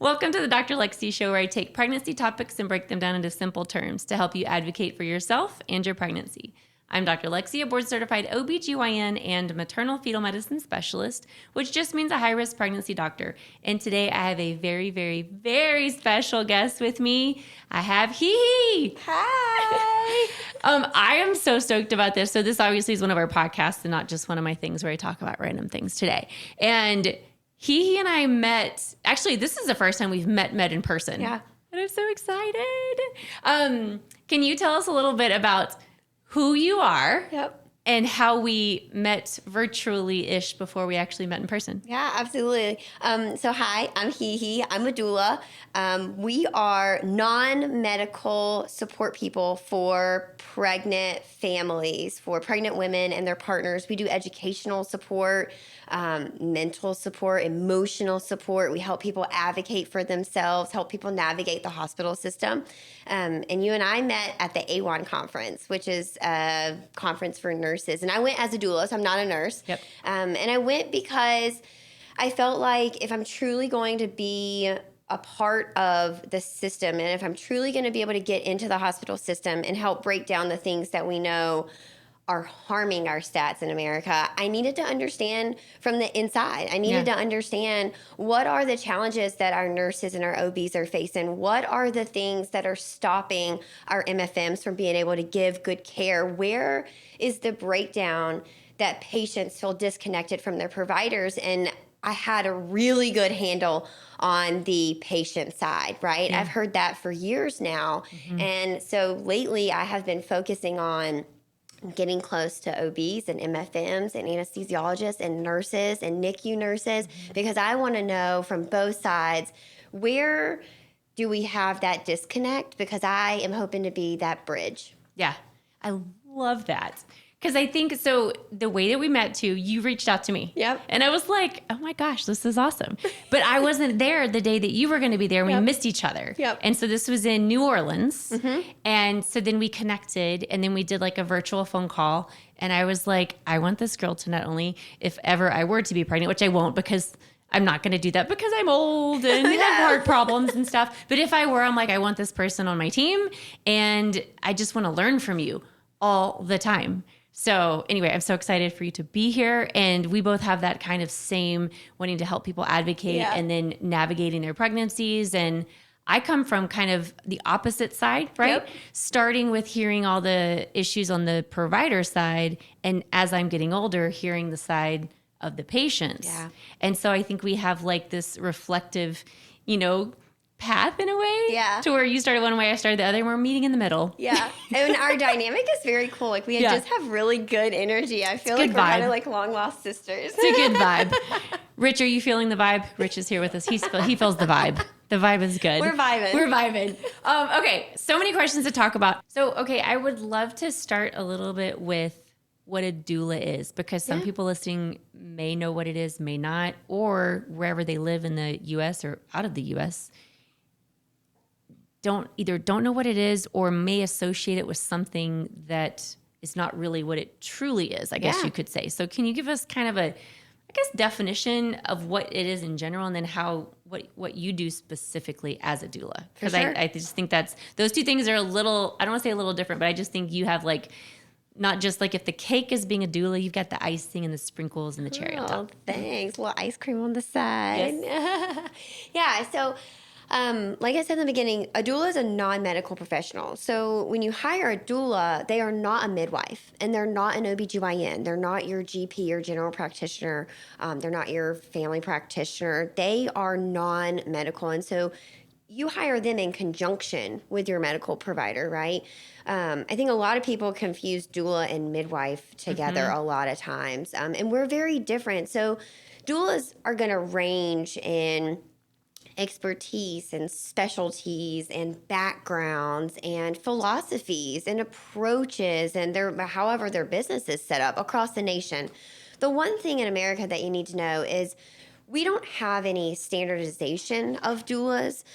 Welcome to the Dr. Lexi Show, where I take pregnancy topics and break them down into simple terms to help you advocate for yourself and your pregnancy. I'm Dr. Lexi, a board-certified OBGYN and maternal-fetal medicine specialist, which just means a high-risk pregnancy doctor. And today I have a very, very, very special guest with me. I have HEHE. Hi. I am so stoked about this. So this obviously is one of our podcasts and not just one of my things where I talk about random things today. And HEHE and I met, actually, this is the first time we've met in person. Yeah. And I'm so excited. Can you tell us a little bit about who you are and how we met virtually-ish before we actually met in person? Yeah, absolutely. So hi, I'm HEHE. I'm a doula. We are non-medical support people for pregnant families, for pregnant women and their partners. We do educational support, mental support, emotional support. We help people advocate for themselves, help people navigate the hospital system. And you and I met at the AWON conference, which is a conference for nurses. And I went as a doula, so I'm not a nurse. Yep. And I went because I felt like if I'm truly going to be a part of the system, and if I'm truly going to be able to get into the hospital system and help break down the things that we know are harming our stats in America, I needed to understand from the inside. I needed to understand what are the challenges that our nurses and our OBs are facing. What are the things that are stopping our MFMs from being able to give good care? Where is the breakdown that patients feel disconnected from their providers? And I had a really good handle on the patient side, right? I've heard that for years now. And so lately I have been focusing on getting close to OBs and MFMs and anesthesiologists and nurses and NICU nurses, because I want to know from both sides, where do we have that disconnect? Because I am hoping to be that bridge. Yeah, I love that. Because I think, so the way that we met too, you reached out to me. Yep. And I was like, oh my gosh, this is awesome. But I wasn't there the day that you were going to be there. We missed each other. Yep. And so this was in New Orleans. And so then we connected and then we did like a virtual phone call. And I was like, I want this girl to not only, if ever I were to be pregnant, which I won't because I'm not going to do that because I'm old and have heart problems and stuff. But if I were, I'm like, I want this person on my team. And I just want to learn from you all the time. So anyway, I'm so excited for you to be here. And we both have that kind of same wanting to help people advocate and then navigating their pregnancies. And I come from kind of the opposite side, right? Yep. Starting with hearing all the issues on the provider side. And as I'm getting older, hearing the side of the patients. Yeah. And so I think we have like this reflective, path in a way. Yeah. To where you started one way, I started the other, and we're meeting in the middle. Yeah. And our dynamic is very cool. Like we just have really good energy. I feel like we're kind of like long lost sisters. It's a good vibe. Rich, are you feeling the vibe? Rich is here with us. He feels the vibe. The vibe is good. We're vibing. Okay. So many questions to talk about. So, okay. I would love to start a little bit with what a doula is, because some people listening may know what it is, may not, or wherever they live in the U.S. or out of the U.S., don't know what it is or may associate it with something that is not really what it truly is, I guess you could say. So can you give us kind of a, definition of what it is in general, and then what you do specifically as a doula? Because I just think those two things are a little, I don't want to say a little different, but I just think you have like, not just like if the cake is being a doula, you've got the icing and the sprinkles and the cherry on top. Thanks. A little ice cream on the side. Yes. So like I said in the beginning, a doula is a non-medical professional. So when you hire a doula, they are not a midwife and they're not an OBGYN. They're not your GP or general practitioner. They're not your family practitioner. They are non-medical. And so you hire them in conjunction with your medical provider, right? I think a lot of people confuse doula and midwife together a lot of times. And we're very different. So doulas are going to range in expertise and specialties and backgrounds and philosophies and approaches and however their business is set up across the nation. The one thing in America that you need to know is we don't have any standardization of doulas.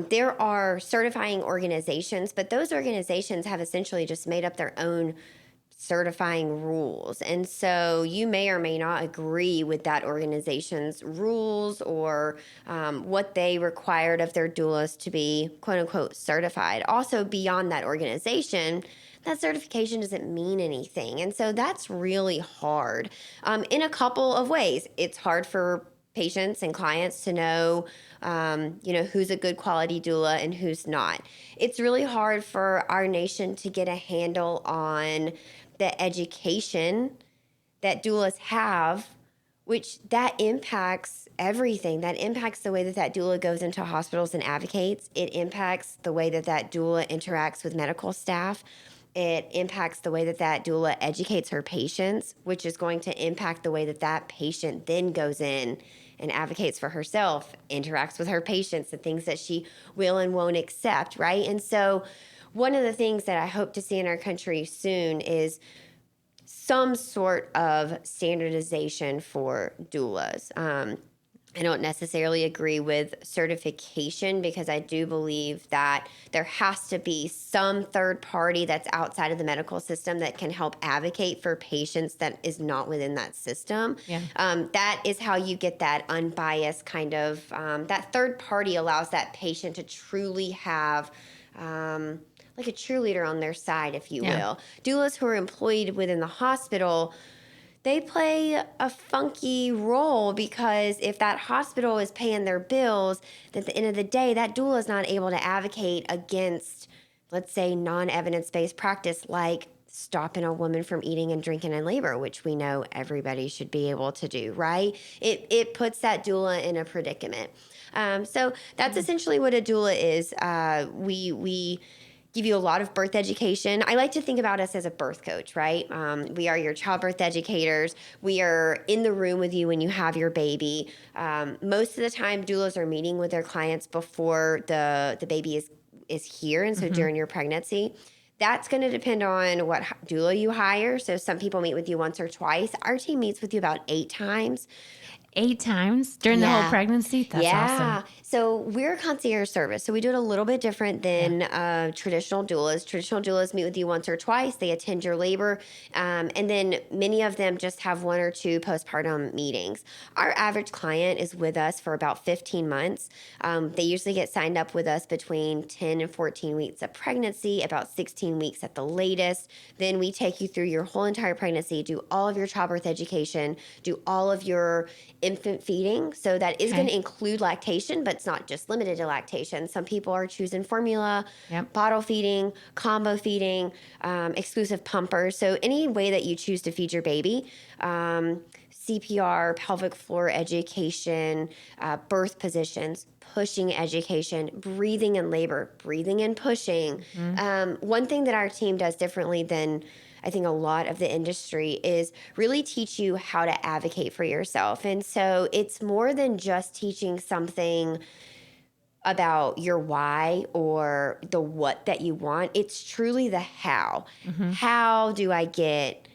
There are certifying organizations, but those organizations have essentially just made up their own certifying rules. And so you may or may not agree with that organization's rules or what they required of their doulas to be quote unquote certified. Also, beyond that organization, that certification doesn't mean anything. And so that's really hard in a couple of ways. It's hard for patients and clients to know, who's a good quality doula and who's not. It's really hard for our nation to get a handle on the education that doulas have, which that impacts everything. That impacts the way that doula goes into hospitals and advocates. It impacts the way that doula interacts with medical staff. It impacts the way that doula educates her patients, which is going to impact the way that patient then goes in and advocates for herself, interacts with her patients, the things that she will and won't accept, right? And so one of the things that I hope to see in our country soon is some sort of standardization for doulas. I don't necessarily agree with certification because I do believe that there has to be some third party that's outside of the medical system that can help advocate for patients that is not within that system. Yeah. That is how you get that unbiased kind of, that third party allows that patient to truly have like a cheerleader on their side, if you will. Doulas who are employed within the hospital, they play a funky role because if that hospital is paying their bills, at the end of the day, that doula is not able to advocate against, let's say, non-evidence-based practice like stopping a woman from eating and drinking in labor, which we know everybody should be able to do, right? It puts that doula in a predicament. So that's essentially what a doula is. We give you a lot of birth education. I like to think about us as a birth coach, right? We are your childbirth educators. We are in the room with you when you have your baby. Most of the time, doulas are meeting with their clients before the baby is here, and so during your pregnancy. That's going to depend on what doula you hire. So some people meet with you once or twice. Our team meets with you about 8 times. 8 times during the whole pregnancy? That's awesome. So we're a concierge service. So we do it a little bit different than traditional doulas. Traditional doulas meet with you once or twice. They attend your labor. And then many of them just have 1 or 2 postpartum meetings. Our average client is with us for about 15 months. They usually get signed up with us between 10 and 14 weeks of pregnancy, about 16 weeks at the latest. Then we take you through your whole entire pregnancy, do all of your childbirth education, do all of your infant feeding. So that is going to include lactation, but it's not just limited to lactation. Some people are choosing formula, bottle feeding, combo feeding, exclusive pumpers. So any way that you choose to feed your baby, CPR, pelvic floor education, birth positions, pushing education, breathing in labor, breathing and pushing. One thing that our team does differently than I think a lot of the industry is really teach you how to advocate for yourself. And so it's more than just teaching something about your why or the what that you want. It's truly the how. How do I get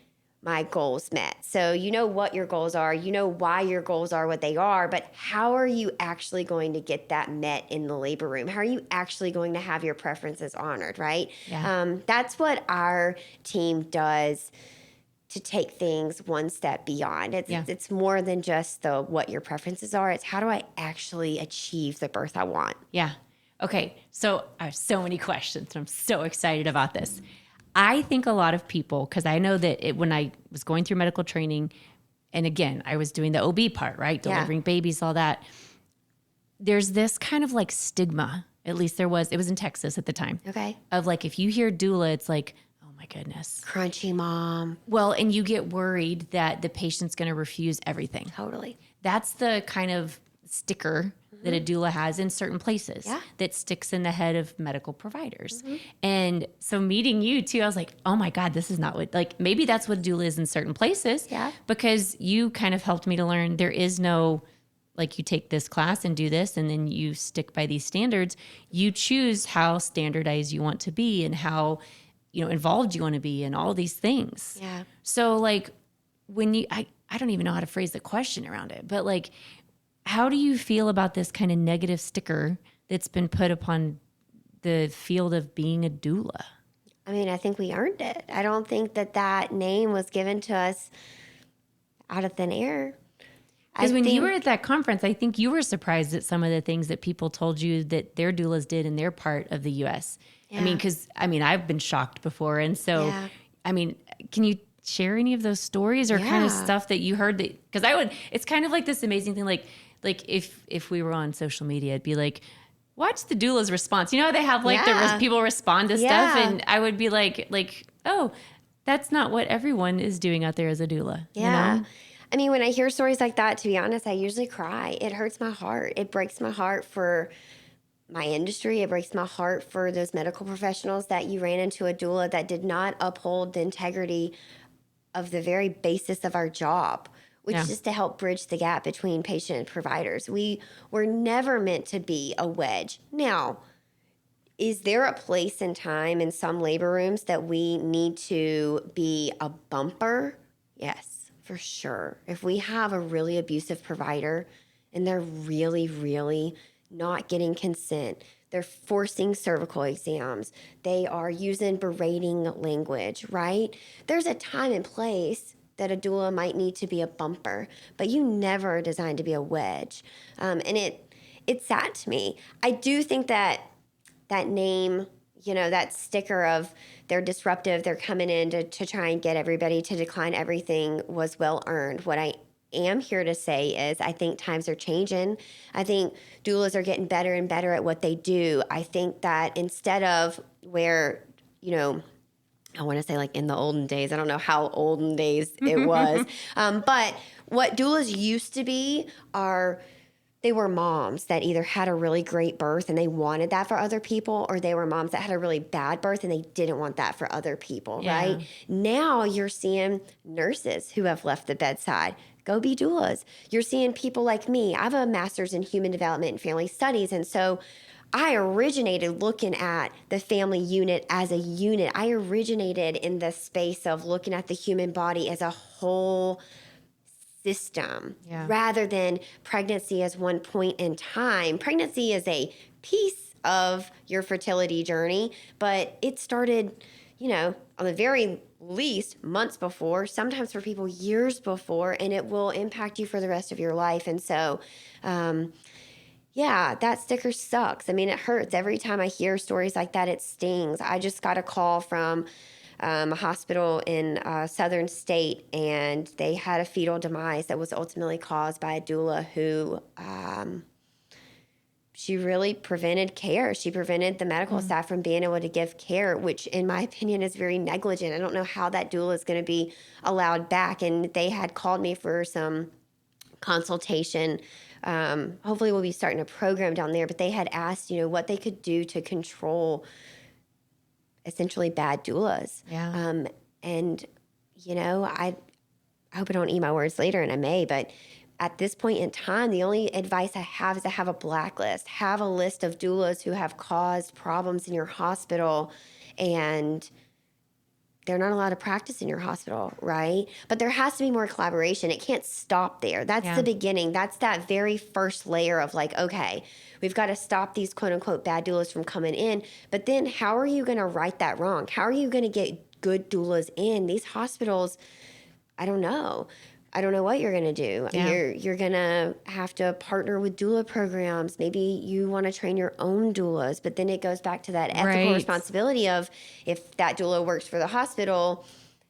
my goals met? So you know what your goals are, you know why your goals are what they are, but how are you actually going to get that met in the labor room? How are you actually going to have your preferences honored, right? That's what our team does to take things one step beyond. It's more than just the what your preferences are. It's how do I actually achieve the birth I want? Okay, so I have so many questions. I'm so excited about this. I think a lot of people, because I know that when I was going through medical training, and again, I was doing the OB part, right? Delivering babies, all that. There's this kind of like stigma, at least it was in Texas at the time. Of like, if you hear doula, it's like, oh my goodness. Crunchy mom. Well, and you get worried that the patient's going to refuse everything. Totally. That's the kind of sticker that a doula has in certain places that sticks in the head of medical providers. And so meeting you too, I was like, oh my God, this is not what, like, maybe that's what a doula is in certain places. Because you kind of helped me to learn there is no, like, you take this class and do this, and then you stick by these standards. You choose how standardized you want to be and how, involved you want to be in all these things. So like when I don't even know how to phrase the question around it, but like, how do you feel about this kind of negative sticker that's been put upon the field of being a doula? I mean, I think we earned it. I don't think that name was given to us out of thin air. Because when you were at that conference, I think you were surprised at some of the things that people told you that their doulas did in their part of the U.S. Yeah. I mean, because, I've been shocked before. And so, can you share any of those stories or kind of stuff that you heard? Because it's kind of like this amazing thing. Like if we were on social media, it'd be like, watch the doula's response. You know, they have like people respond to stuff. And I would be like, oh, that's not what everyone is doing out there as a doula. Yeah. You know? I mean, when I hear stories like that, to be honest, I usually cry. It hurts my heart. It breaks my heart for my industry. It breaks my heart for those medical professionals that you ran into a doula that did not uphold the integrity of the very basis of our job, which is just to help bridge the gap between patient and providers. We were never meant to be a wedge. Now, is there a place and time in some labor rooms that we need to be a bumper? Yes. For sure. If we have a really abusive provider and they're really, really not getting consent, they're forcing cervical exams, they are using berating language, right? There's a time and place that a doula might need to be a bumper, but you never are designed to be a wedge. And it's sad to me. I do think that name, that sticker of they're disruptive, they're coming in to try and get everybody to decline everything was well earned. What I am here to say is I think times are changing. I think doulas are getting better and better at what they do. I think that instead of where, I want to say like in the olden days, I don't know how olden days it was, but what doulas used to be they were moms that either had a really great birth and they wanted that for other people, or they were moms that had a really bad birth and they didn't want that for other people, right? Now you're seeing nurses who have left the bedside go be doulas. You're seeing people like me. I have a master's in human development and family studies, and so I originated looking at the family unit as a unit. I originated in the space of looking at the human body as a whole system rather than pregnancy as one point in time. Pregnancy is a piece of your fertility journey, but it started, on the very least months before, sometimes for people years before, and it will impact you for the rest of your life. And so, that sticker sucks. I mean, it hurts. Every time I hear stories like that, it stings. I just got a call from a hospital in a southern state, and they had a fetal demise that was ultimately caused by a doula who she really prevented care. She prevented the medical staff from being able to give care, which in my opinion is very negligent. I don't know how that doula is going to be allowed back. And they had called me for some consultation. Hopefully we'll be starting a program down there, but they had asked, what they could do to control essentially bad doulas. And, I hope I don't eat my words later, and I may, but at this point in time, the only advice I have is to have a blacklist, have a list of doulas who have caused problems in your hospital, and they're not allowed to practice in your hospital, right? But there has to be more collaboration. It can't stop there. That's the beginning. That's that very first layer of like, okay, we've got to stop these quote unquote bad doulas from coming in. But then how are you going to right that wrong? How are you going to get good doulas in? These hospitals, I don't know. I don't know what you're going to do. You're going to have to partner with doula programs. Maybe you want to train your own doulas, but then it goes back to that ethical responsibility of if that doula works for the hospital,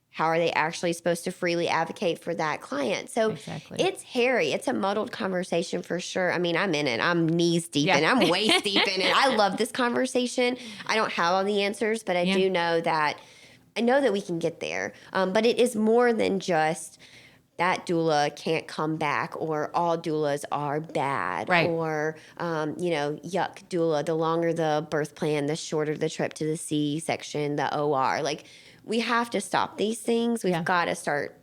how are they actually supposed to freely advocate for that client? So it's hairy. It's a muddled conversation for sure. I mean, I'm in it. I'm knees deep in it. I'm waist deep in it. I love this conversation. I don't have all the answers, but I do know that we can get there. But it is more than just that doula can't come back, or all doulas are bad, or, yuck doula, the longer the birth plan, the shorter the trip to the C-section, the OR. Like, we have to stop these things. We've got to start,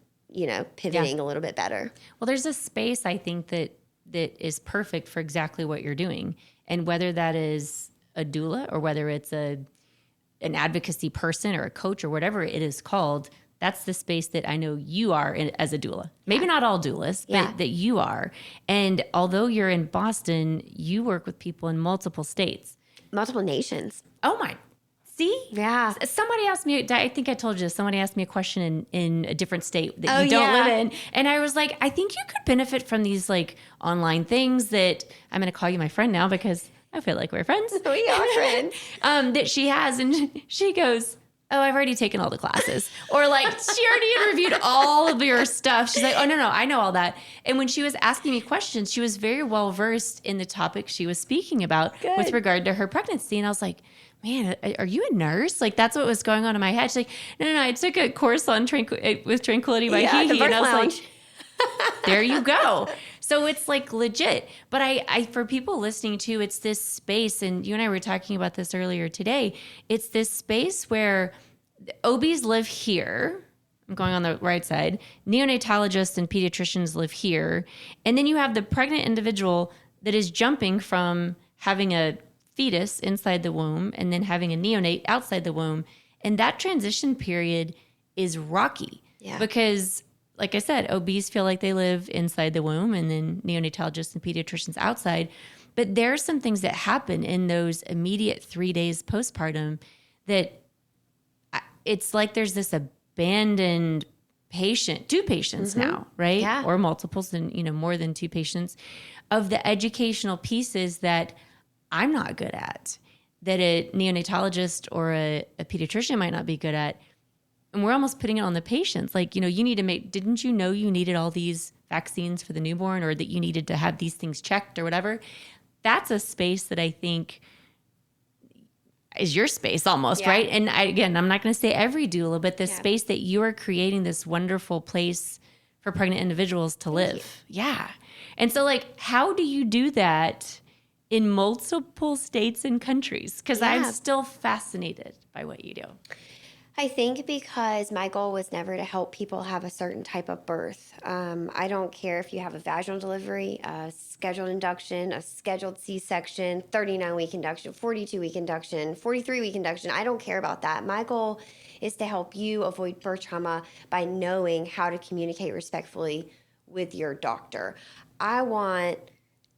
pivoting a little bit better. Well, there's a space, I think, that is perfect for exactly what you're doing. And whether that is a doula or whether it's an advocacy person or a coach or whatever it is called, that's the space that I know you are in as a doula. Maybe not all doulas, but that you are. And although you're in Boston, you work with people in multiple states. Multiple nations. Oh, my. See? Yeah. Somebody asked me, I think I told you, somebody asked me a question in a different state that you don't live in. And I was like, I think you could benefit from these like online things that I'm going to call you my friend now because I feel like we're friends. We are friends. That she has. And she goes, oh, I've already taken all the classes. Or like, she already had reviewed all of your stuff. She's like, oh, no, I know all that. And when she was asking me questions, she was very well versed in the topic she was speaking about with regard to her pregnancy. And I was like, man, are you a nurse? Like, that's what was going on in my head. She's like, no, I took a course on with Tranquility by HEHE. And I was like, there you go. So it's like legit. But I, for people listening to, it's this space, and you and I were talking about this earlier today. It's this space where OBs live here. I'm going on the right side. Neonatologists and pediatricians live here. And then you have the pregnant individual that is jumping from having a fetus inside the womb and then having a neonate outside the womb. And that transition period is rocky because, like I said, OBs feel like they live inside the womb and then neonatologists and pediatricians outside. But there are some things that happen in those immediate 3 days postpartum that it's like there's this abandoned patient, two patients now, right? Yeah. Or multiples and, more than two patients of the educational pieces that I'm not good at, that a neonatologist or a pediatrician might not be good at. And we're almost putting it on the patients. Like, you need to didn't you know you needed all these vaccines for the newborn or that you needed to have these things checked or whatever? That's a space that I think is your space almost, right? And I'm not going to say every doula, but the space that you are creating this wonderful place for pregnant individuals to live. Yeah. And so like, how do you do that in multiple states and countries? Because I'm still fascinated by what you do. I think because my goal was never to help people have a certain type of birth. I don't care if you have a vaginal delivery, a scheduled induction, a scheduled C-section, 39-week induction, 42-week induction, 43-week induction. I don't care about that. My goal is to help you avoid birth trauma by knowing how to communicate respectfully with your doctor. I want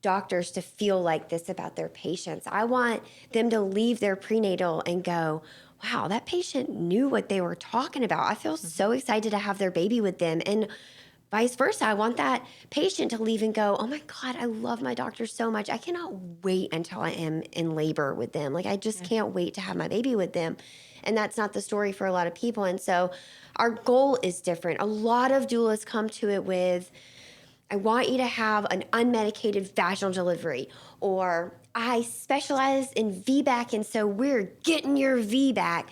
doctors to feel like this about their patients. I want them to leave their prenatal and go, wow, that patient knew what they were talking about. I feel so excited to have their baby with them. And vice versa. I want that patient to leave and go, oh my God, I love my doctor so much. I cannot wait until I am in labor with them. Like, I just can't wait to have my baby with them. And that's not the story for a lot of people. And so our goal is different. A lot of doulas come to it with, I want you to have an unmedicated vaginal delivery, or I specialize in VBAC, and so we're getting your VBAC.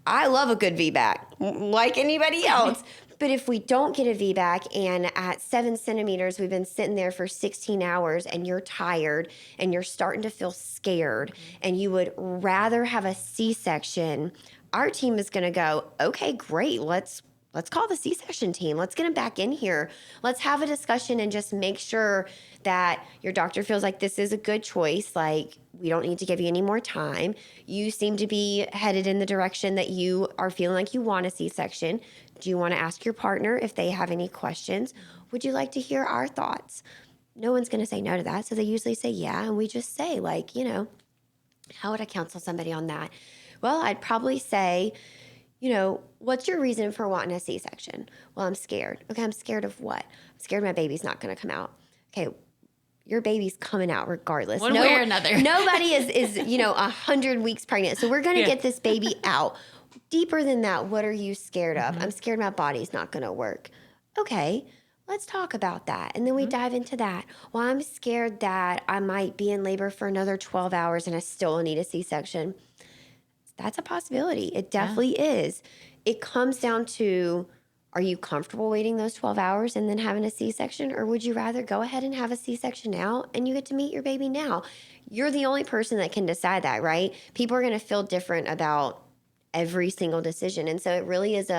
I love a good VBAC, like anybody else. But if we don't get a VBAC and at 7 centimeters, we've been sitting there for 16 hours and you're tired and you're starting to feel scared and you would rather have a C-section, our team is going to go, okay, great, let's call the C-section team. Let's get them back in here. Let's have a discussion and just make sure that your doctor feels like this is a good choice. Like, we don't need to give you any more time. You seem to be headed in the direction that you are feeling like you want a C-section. Do you want to ask your partner if they have any questions? Would you like to hear our thoughts? No one's going to say no to that. So they usually say yeah. And we just say, like, how would I counsel somebody on that? Well, I'd probably say, what's your reason for wanting a C-section? Well, I'm scared. Okay, I'm scared of what? I'm scared my baby's not going to come out. Okay, your baby's coming out regardless. One way or another. Nobody is 100 weeks pregnant. So we're going to get this baby out. Deeper than that, what are you scared of? I'm scared my body's not going to work. Okay, let's talk about that. And then we dive into that. Well, I'm scared that I might be in labor for another 12 hours and I still need a C-section. That's a possibility. It definitely is. It comes down to, are you comfortable waiting those 12 hours and then having a C-section? Or would you rather go ahead and have a C-section now and you get to meet your baby now? You're the only person that can decide that, right? People are going to feel different about every single decision. And so it really is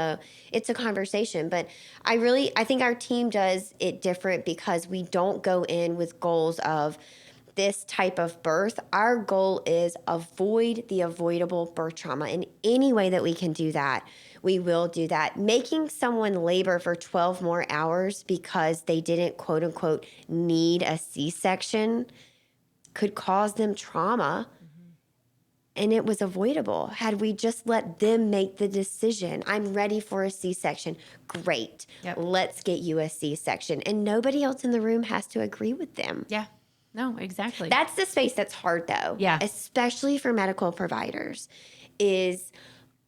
it's a conversation. But I think our team does it different because we don't go in with goals of this type of birth. Our goal is avoid the avoidable birth trauma. In any way that we can do that, we will do that. Making someone labor for 12 more hours because they didn't, quote unquote, need a C-section could cause them trauma. and it was avoidable. Had we just let them make the decision, I'm ready for a C-section. Great. Yep. Let's get you a C-section. And nobody else in the room has to agree with them. Yeah. No, exactly. That's the space that's hard, though. Yeah. Especially for medical providers, is,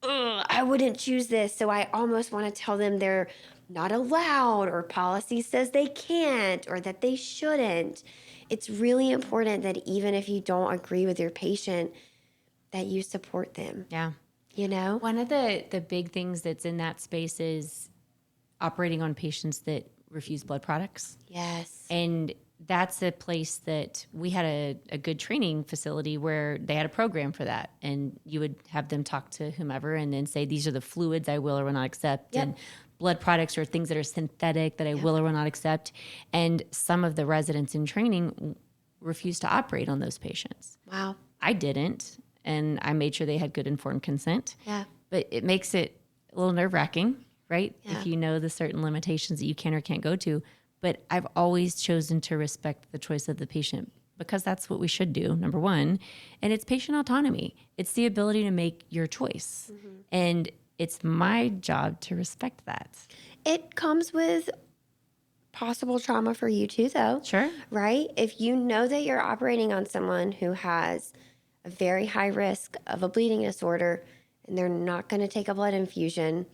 I wouldn't choose this. So I almost want to tell them they're not allowed, or policy says they can't, or that they shouldn't. It's really important that even if you don't agree with your patient, that you support them. Yeah. You know? One of the big things that's in that space is operating on patients that refuse blood products. Yes. And that's a place that we had a good training facility where they had a program for that. And you would have them talk to whomever and then say, these are the fluids I will or will not accept. Yep. And blood products are things that are synthetic that I will or will not accept. And some of the residents in training refused to operate on those patients. Wow. I didn't. And I made sure they had good informed consent. Yeah. But it makes it a little nerve-wracking, right? Yeah. If you know the certain limitations that you can or can't go to. But I've always chosen to respect the choice of the patient because that's what we should do, number one. And it's patient autonomy. It's the ability to make your choice. Mm-hmm. And it's my job to respect that. It comes with possible trauma for you too, though. Sure. Right? If you know that you're operating on someone who has a very high risk of a bleeding disorder and they're not going to take a blood infusion,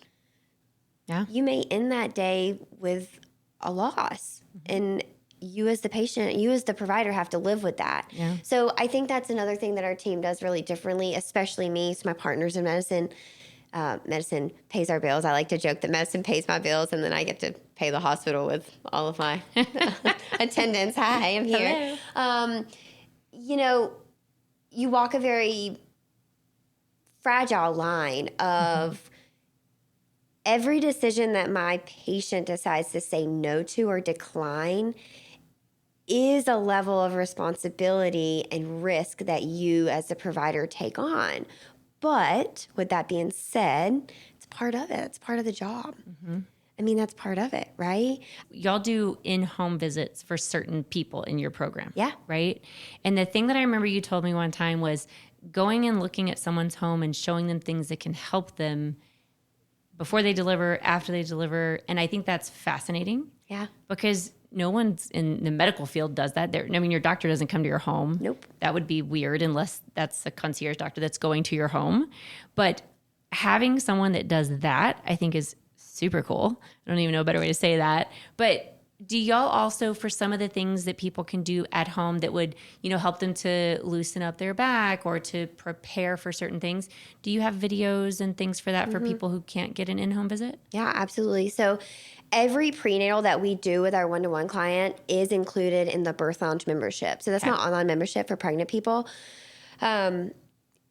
you may end that day with a loss. Mm-hmm. And you as the patient, you as the provider have to live with that. Yeah. So I think that's another thing that our team does really differently, especially me. So my partners in medicine, medicine pays our bills. I like to joke that medicine pays my bills, and then I get to pay the hospital with all of my attendance. Hi, I'm here. You know, you walk a very fragile line of every decision that my patient decides to say no to or decline is a level of responsibility and risk that you as the provider take on. But with that being said, it's part of it. It's part of the job. Mm-hmm. I mean, that's part of it, right? Y'all do in-home visits for certain people in your program. Yeah. Right? And the thing that I remember you told me one time was going and looking at someone's home and showing them things that can help them before they deliver, after they deliver. And I think that's fascinating. Yeah. Because no one's in the medical field does that. Your doctor doesn't come to your home. Nope. That would be weird unless that's a concierge doctor that's going to your home. But having someone that does that, I think, is super cool. I don't even know a better way to say that. But do y'all also, for some of the things that people can do at home that would, help them to loosen up their back or to prepare for certain things, do you have videos and things for that for people who can't get an in-home visit? Yeah, absolutely. So every prenatal that we do with our one-to-one client is included in the Birth Lounge membership. So that's not online membership for pregnant people.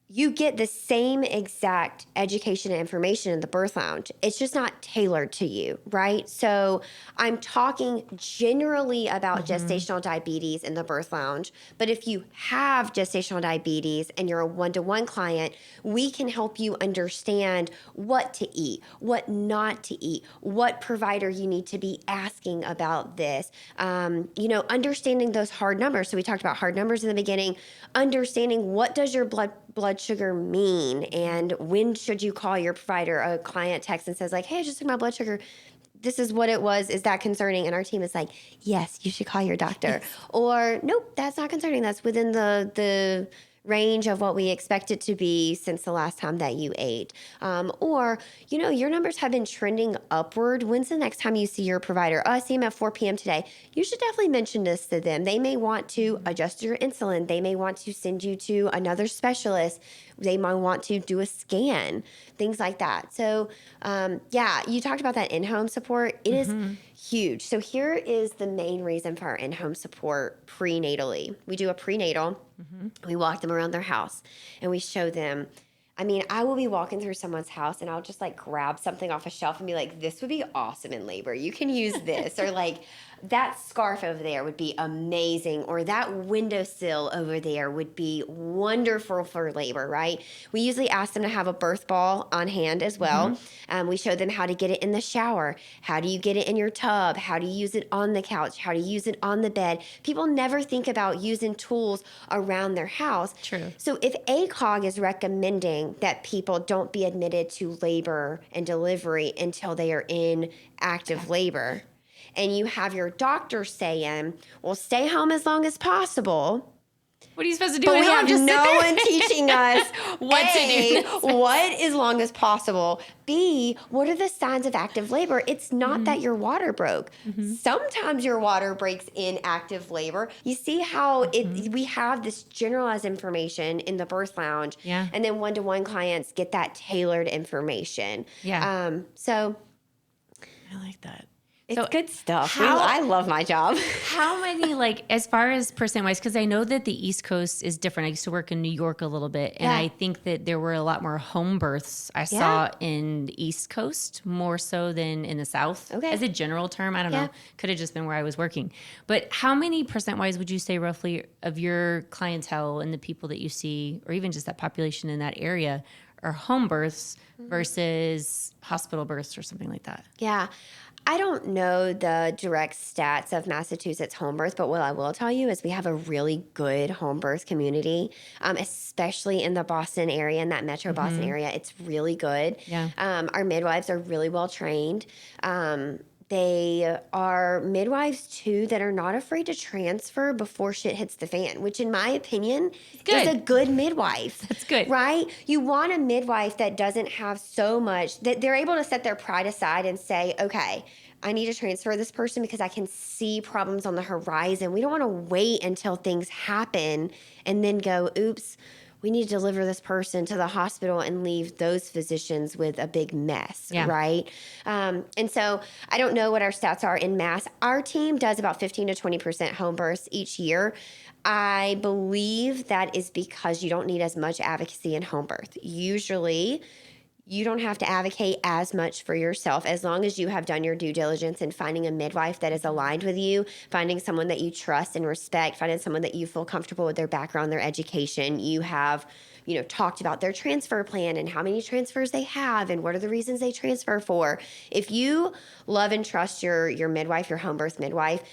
You get the same exact education and information in the Birth Lounge. It's just not tailored to you, right? So I'm talking generally about gestational diabetes in the Birth Lounge. But if you have gestational diabetes and you're a one-to-one client, we can help you understand what to eat, what not to eat, what provider you need to be asking about this. Understanding those hard numbers. So we talked about hard numbers in the beginning. Understanding what does your blood sugar mean, and when should you call your provider? A client texts and says like, hey, I just took my blood sugar. This is what it was. Is that concerning? And our team is like, yes, you should call your doctor. Or nope, that's not concerning. That's within the range of what we expect it to be since the last time that you ate. Or your numbers have been trending upward. When's the next time you see your provider? Oh, I see him at 4 p.m. today. You should definitely mention this to them. They may want to adjust your insulin. They may want to send you to another specialist. They might want to do a scan, things like that. So, you talked about that in-home support. It is huge. So here is the main reason for our in-home support prenatally. We do a prenatal. We walk them around their house and we show them I mean, I will be walking through someone's house and I'll just like grab something off a shelf and be like, this would be awesome in labor. You can use this. Or like, that scarf over there would be amazing. Or that windowsill over there would be wonderful for labor, right? We usually ask them to have a birth ball on hand as well. We show them how to get it in the shower. How do you get it in your tub? How do you use it on the couch? How do you use it on the bed? People never think about using tools around their house. True. So if ACOG is recommending that people don't be admitted to labor and delivery until they are in active labor, and you have your doctor saying, well, stay home as long as possible. What are you supposed to do? But we have just no one teaching us what A, to do. what is long as possible. B, what are the signs of active labor? It's not that your water broke. Sometimes your water breaks in active labor. You see how we have this generalized information in the birth lounge, and then one-to-one clients get that tailored information. So I like that. it's good stuff. how- I love my job. How many, like, as far as percent-wise, because I know that the East Coast is different. I used to work in New York a little bit, and I think that there were a lot more home births I saw in the East Coast more so than in the South. Okay. As a general term, I don't know. Could have just been where I was working. But how many percent-wise would you say roughly of your clientele and the people that you see, or even just that population in that area, are home births versus hospital births or something like that? Yeah. I don't know the direct stats of Massachusetts home birth, but what I will tell you is we have a really good home birth community, especially in the Boston area, in that metro Boston area. It's really good. Yeah. Our midwives are really well trained. They are midwives, too, that are not afraid to transfer before shit hits the fan, which, in my opinion, is a good midwife. That's good. Right? You want a midwife that doesn't have so much, that they're able to set their pride aside and say, okay, I need to transfer this person because I can see problems on the horizon. We don't want to wait until things happen and then go, oops, we need to deliver this person to the hospital and leave those physicians with a big mess, right? And so I don't know what our stats are in Mass. Our team does about 15 to 20% home births each year. I believe that is because you don't need as much advocacy in home birth. Usually, you don't have to advocate as much for yourself as long as you have done your due diligence in finding a midwife that is aligned with you, finding someone that you trust and respect, finding someone that you feel comfortable with their background, their education. You have, talked about their transfer plan and how many transfers they have and what are the reasons they transfer for. If you love and trust your midwife, your home birth midwife,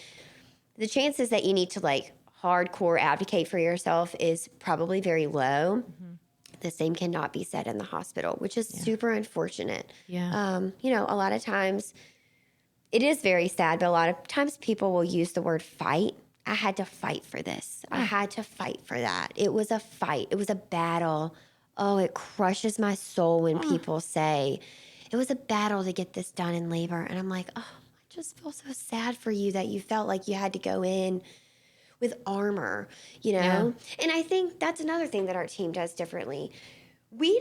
the chances that you need to hardcore advocate for yourself is probably very low. The same cannot be said in the hospital, which is super unfortunate. A lot of times it is very sad, but a lot of times people will use the word fight. I had to fight for this. I had to fight for that. It was a fight. It was a battle. Oh, it crushes my soul when people say it was a battle to get this done in labor. And I'm like, oh, I just feel so sad for you that you felt like you had to go in with armor, And I think that's another thing that our team does differently. We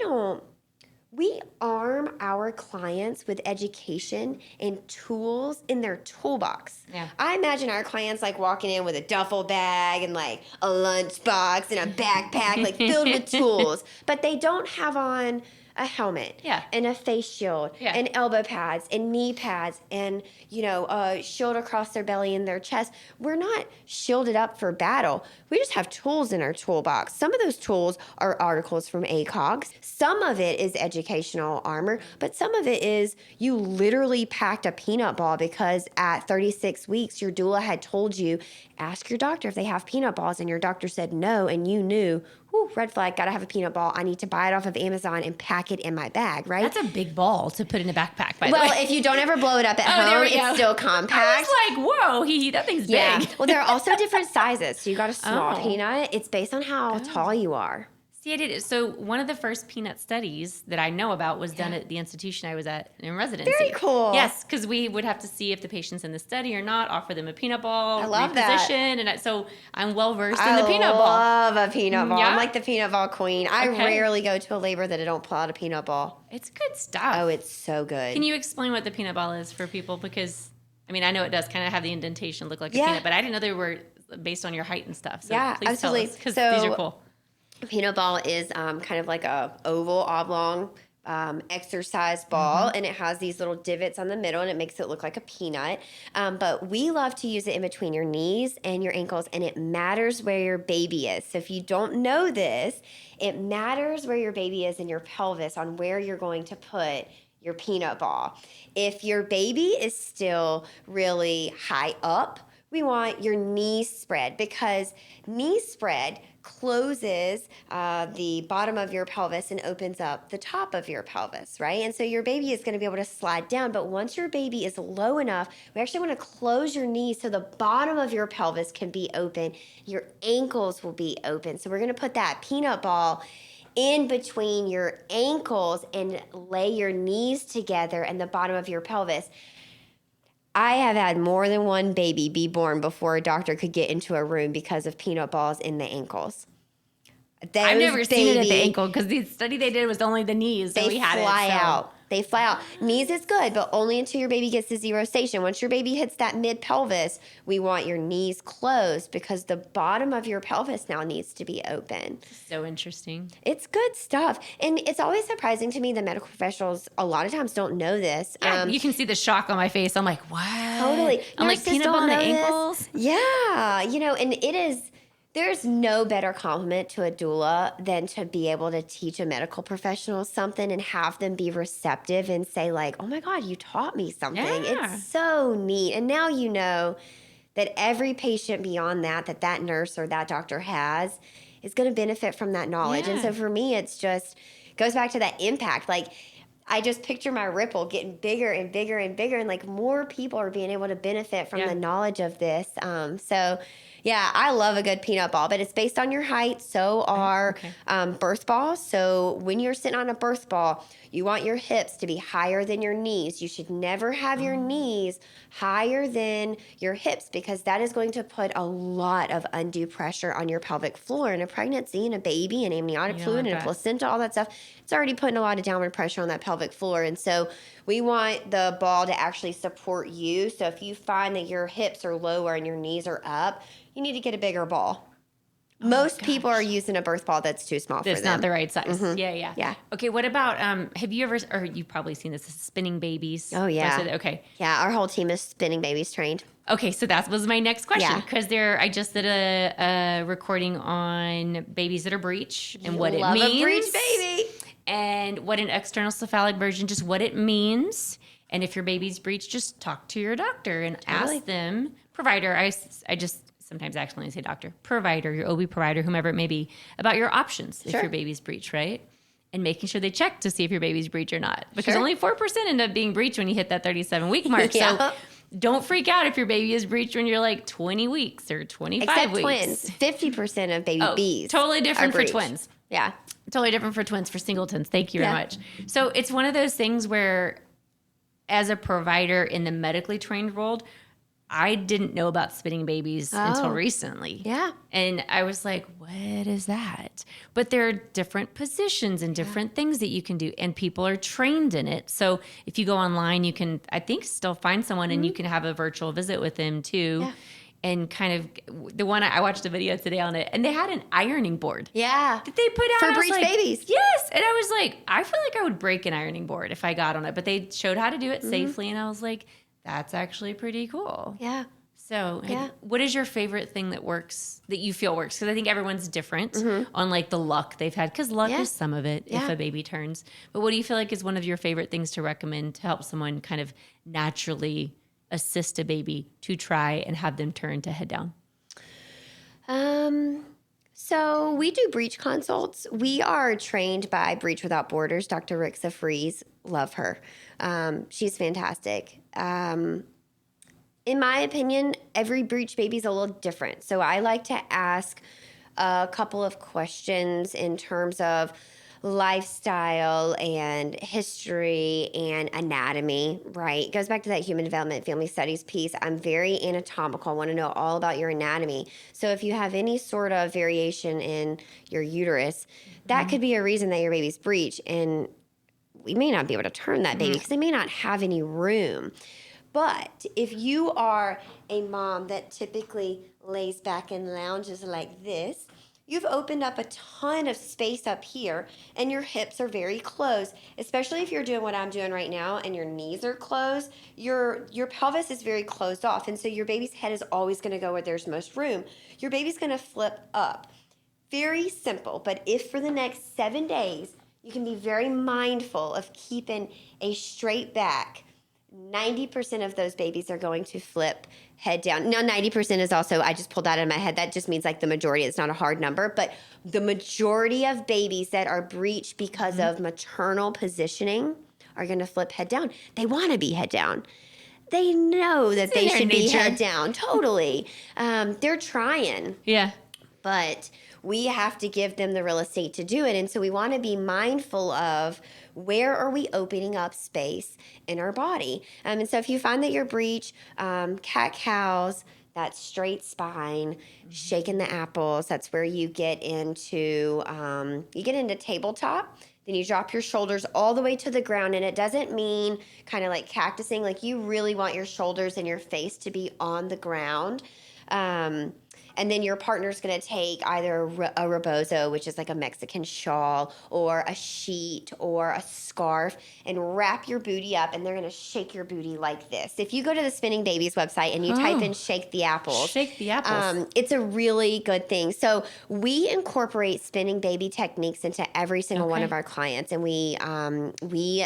arm our clients with education and tools in their toolbox. I imagine our clients walking in with a duffel bag and a lunchbox and a backpack filled with tools, but they don't have on a helmet and a face shield and elbow pads and knee pads and, a shield across their belly and their chest. We're not shielded up for battle. We just have tools in our toolbox. Some of those tools are articles from ACOG. Some of it is educational armor, but some of it is you literally packed a peanut ball because at 36 weeks, your doula had told you, ask your doctor if they have peanut balls, and your doctor said no, and you knew, red flag, gotta have a peanut ball. I need to buy it off of Amazon and pack it in my bag, right? That's a big ball to put in a backpack, by the way. Well, if you don't ever blow it up at home, it's still compact. I was like, whoa, that thing's big. Well, there are also different sizes. So you got a small peanut. It's based on how tall you are. See, I did. So one of the first peanut studies that I know about was done at the institution I was at in residency. Very cool. Yes, because we would have to see if the patient's in the study or not, offer them a peanut ball, I love that. And so I'm well versed in the peanut ball. I love a peanut ball. I'm like the peanut ball queen. I rarely go to a labor that I don't pull out a peanut ball. It's good stuff. Oh, it's so good. Can you explain what the peanut ball is for people? Because, I know it does kind of have the indentation look like a peanut, but I didn't know they were based on your height and stuff. So please absolutely. Because these are cool. A peanut ball is kind of like a oval, oblong exercise ball, and it has these little divots on the middle, and it makes it look like a peanut. But we love to use it in between your knees and your ankles, and it matters where your baby is. So if you don't know this, it matters where your baby is in your pelvis on where you're going to put your peanut ball. If your baby is still really high up, we want your knee spread, because knee spread closes the bottom of your pelvis and opens up the top of your pelvis, right? And so your baby is going to be able to slide down. But once your baby is low enough, we actually want to close your knees so the bottom of your pelvis can be open. Your ankles will be open. So we're going to put that peanut ball in between your ankles and lay your knees together and the bottom of your pelvis. I have had more than one baby be born before a doctor could get into a room because of peanut balls in the ankles. I've never seen it at the ankle, because the study they did was only the knees. They fly out. They fly out. Knees is good, but only until your baby gets to zero station. Once your baby hits that mid pelvis, we want your knees closed, because the bottom of your pelvis now needs to be open. So interesting. It's good stuff. And it's always surprising to me that medical professionals a lot of times don't know this. Yeah, you can see the shock on my face. I'm like, what? Totally. I'm like, peanut ball on the ankles? Yeah. And it is. There's no better compliment to a doula than to be able to teach a medical professional something and have them be receptive and say, like, oh my God, you taught me something. Yeah. It's so neat. And now you know that every patient beyond that nurse or that doctor has is going to benefit from that knowledge. Yeah. And so for me, it's just goes back to that impact. Like, I just picture my ripple getting bigger and bigger and bigger, and like more people are being able to benefit from the knowledge of this. So yeah, I love a good peanut ball, but it's based on your height. So are birth balls. So when you're sitting on a birth ball, you want your hips to be higher than your knees. You should never have your knees higher than your hips, because that is going to put a lot of undue pressure on your pelvic floor. In a pregnancy and a baby and amniotic fluid and a placenta, all that stuff, it's already putting a lot of downward pressure on that pelvic floor. And so we want the ball to actually support you. So if you find that your hips are lower and your knees are up, you need to get a bigger ball. Most people are using a birth ball that's too small for them. That's not the right size. Yeah. Okay, what about, have you ever, or you've probably seen this, spinning babies? Oh, yeah. Okay. Yeah, our whole team is spinning babies trained. Okay, so that was my next question, because I just did a recording on babies that are breech and what it means. Love a breech baby. And what an external cephalic version, just what it means. And if your baby's breech, just talk to your doctor and ask them, provider, I just sometimes accidentally say doctor, provider, your OB provider, whomever it may be, about your options if your baby's breech, right? And making sure they check to see if your baby's breech or not. Because only 4% end up being breech when you hit that 37-week mark. So don't freak out if your baby is breech when you're like 20 weeks or 25 weeks. Except twins. 50% of baby Bs totally different for breech. twins. Yeah. Totally different for twins, for singletons. Thank you very much. So it's one of those things where, as a provider in the medically trained world, I didn't know about spinning babies until recently. Yeah. And I was like, what is that? But there are different positions and different things that you can do, and people are trained in it. So if you go online, you can, I think, still find someone and you can have a virtual visit with them too. Yeah. And kind of, the one I watched a video today on it, and they had an ironing board. Yeah. That they put out. For breech babies. Yes. And I was like, I feel like I would break an ironing board if I got on it. But they showed how to do it safely, and I was like, that's actually pretty cool. Yeah. So what is your favorite thing that works, that you feel works? Because I think everyone's different on like the luck they've had. Because luck is some of it if a baby turns. But what do you feel like is one of your favorite things to recommend to help someone kind of naturally assist a baby to try and have them turn to head down? So we do breech consults. We are trained by Breech Without Borders, Dr. Rixa Fries. Love her. She's fantastic. In my opinion, every breech baby is a little different. So I like to ask a couple of questions in terms of lifestyle and history and anatomy, right? It goes back to that human development family studies piece. I'm very anatomical. I want to know all about your anatomy. So if you have any sort of variation in your uterus, that could be a reason that your baby's breech, and we may not be able to turn that baby because they may not have any room. But if you are a mom that typically lays back and lounges like this, you've opened up a ton of space up here, and your hips are very closed, especially if you're doing what I'm doing right now and your knees are closed. Your pelvis is very closed off, and so your baby's head is always going to go where there's most room. Your baby's going to flip up. Very simple, but if for the next 7 days you can be very mindful of keeping a straight back, 90% of those babies are going to flip head down. Now, 90% is also, I just pulled that out of my head. That just means like the majority. It's not a hard number, but the majority of babies that are breached because of maternal positioning are going to flip head down. They want to be head down. They know that they should be head down. Totally. They're trying. Yeah. But we have to give them the real estate to do it. And so we want to be mindful of where are we opening up space in our body. And so if you find that you're breech, cat-cows, that straight spine, shaking the apples, that's where you get into tabletop. Then you drop your shoulders all the way to the ground. And it doesn't mean kind of like cactusing. Like you really want your shoulders and your face to be on the ground. And then your partner's going to take either a rebozo, which is like a Mexican shawl, or a sheet or a scarf, and wrap your booty up, and they're going to shake your booty like this. If you go to the Spinning Babies website and you type in shake the apples. Shake the apples. It's a really good thing. So we incorporate spinning baby techniques into every single one of our clients, and we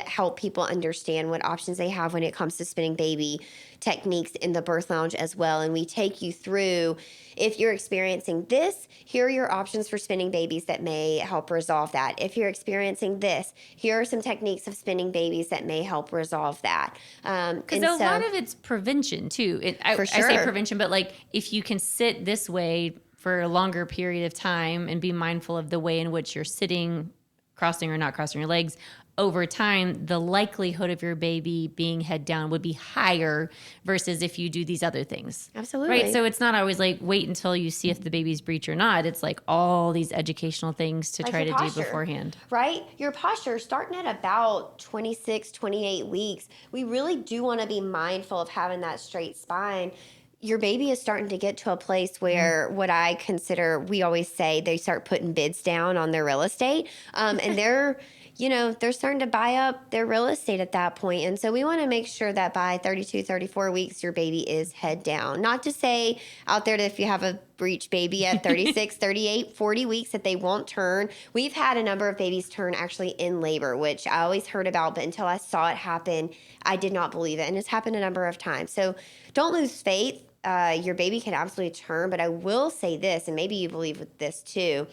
help people understand what options they have when it comes to spinning baby techniques in the birth lounge as well. And we take you through, if you're experiencing this, here are your options for spinning babies that may help resolve that. If you're experiencing this, here are some techniques of spinning babies that may help resolve that. Because a lot of it's prevention too. I say prevention, but like if you can sit this way for a longer period of time and be mindful of the way in which you're sitting, crossing or not crossing your legs, over time, the likelihood of your baby being head down would be higher versus if you do these other things. Absolutely. Right? So it's not always like wait until you see if the baby's breech or not. It's like all these educational things to try to do beforehand. Right? Your posture, starting at about 26, 28 weeks, we really do want to be mindful of having that straight spine. Your baby is starting to get to a place where what I consider, we always say they start putting bids down on their real estate. And they're starting to buy up their real estate at that point. And so we want to make sure that by 32, 34 weeks, your baby is head down. Not to say out there that if you have a breech baby at 36, 38, 40 weeks that they won't turn. We've had a number of babies turn actually in labor, which I always heard about, but until I saw it happen, I did not believe it. And it's happened a number of times. So don't lose faith. Your baby can absolutely turn, but I will say this, and maybe you believe with this too,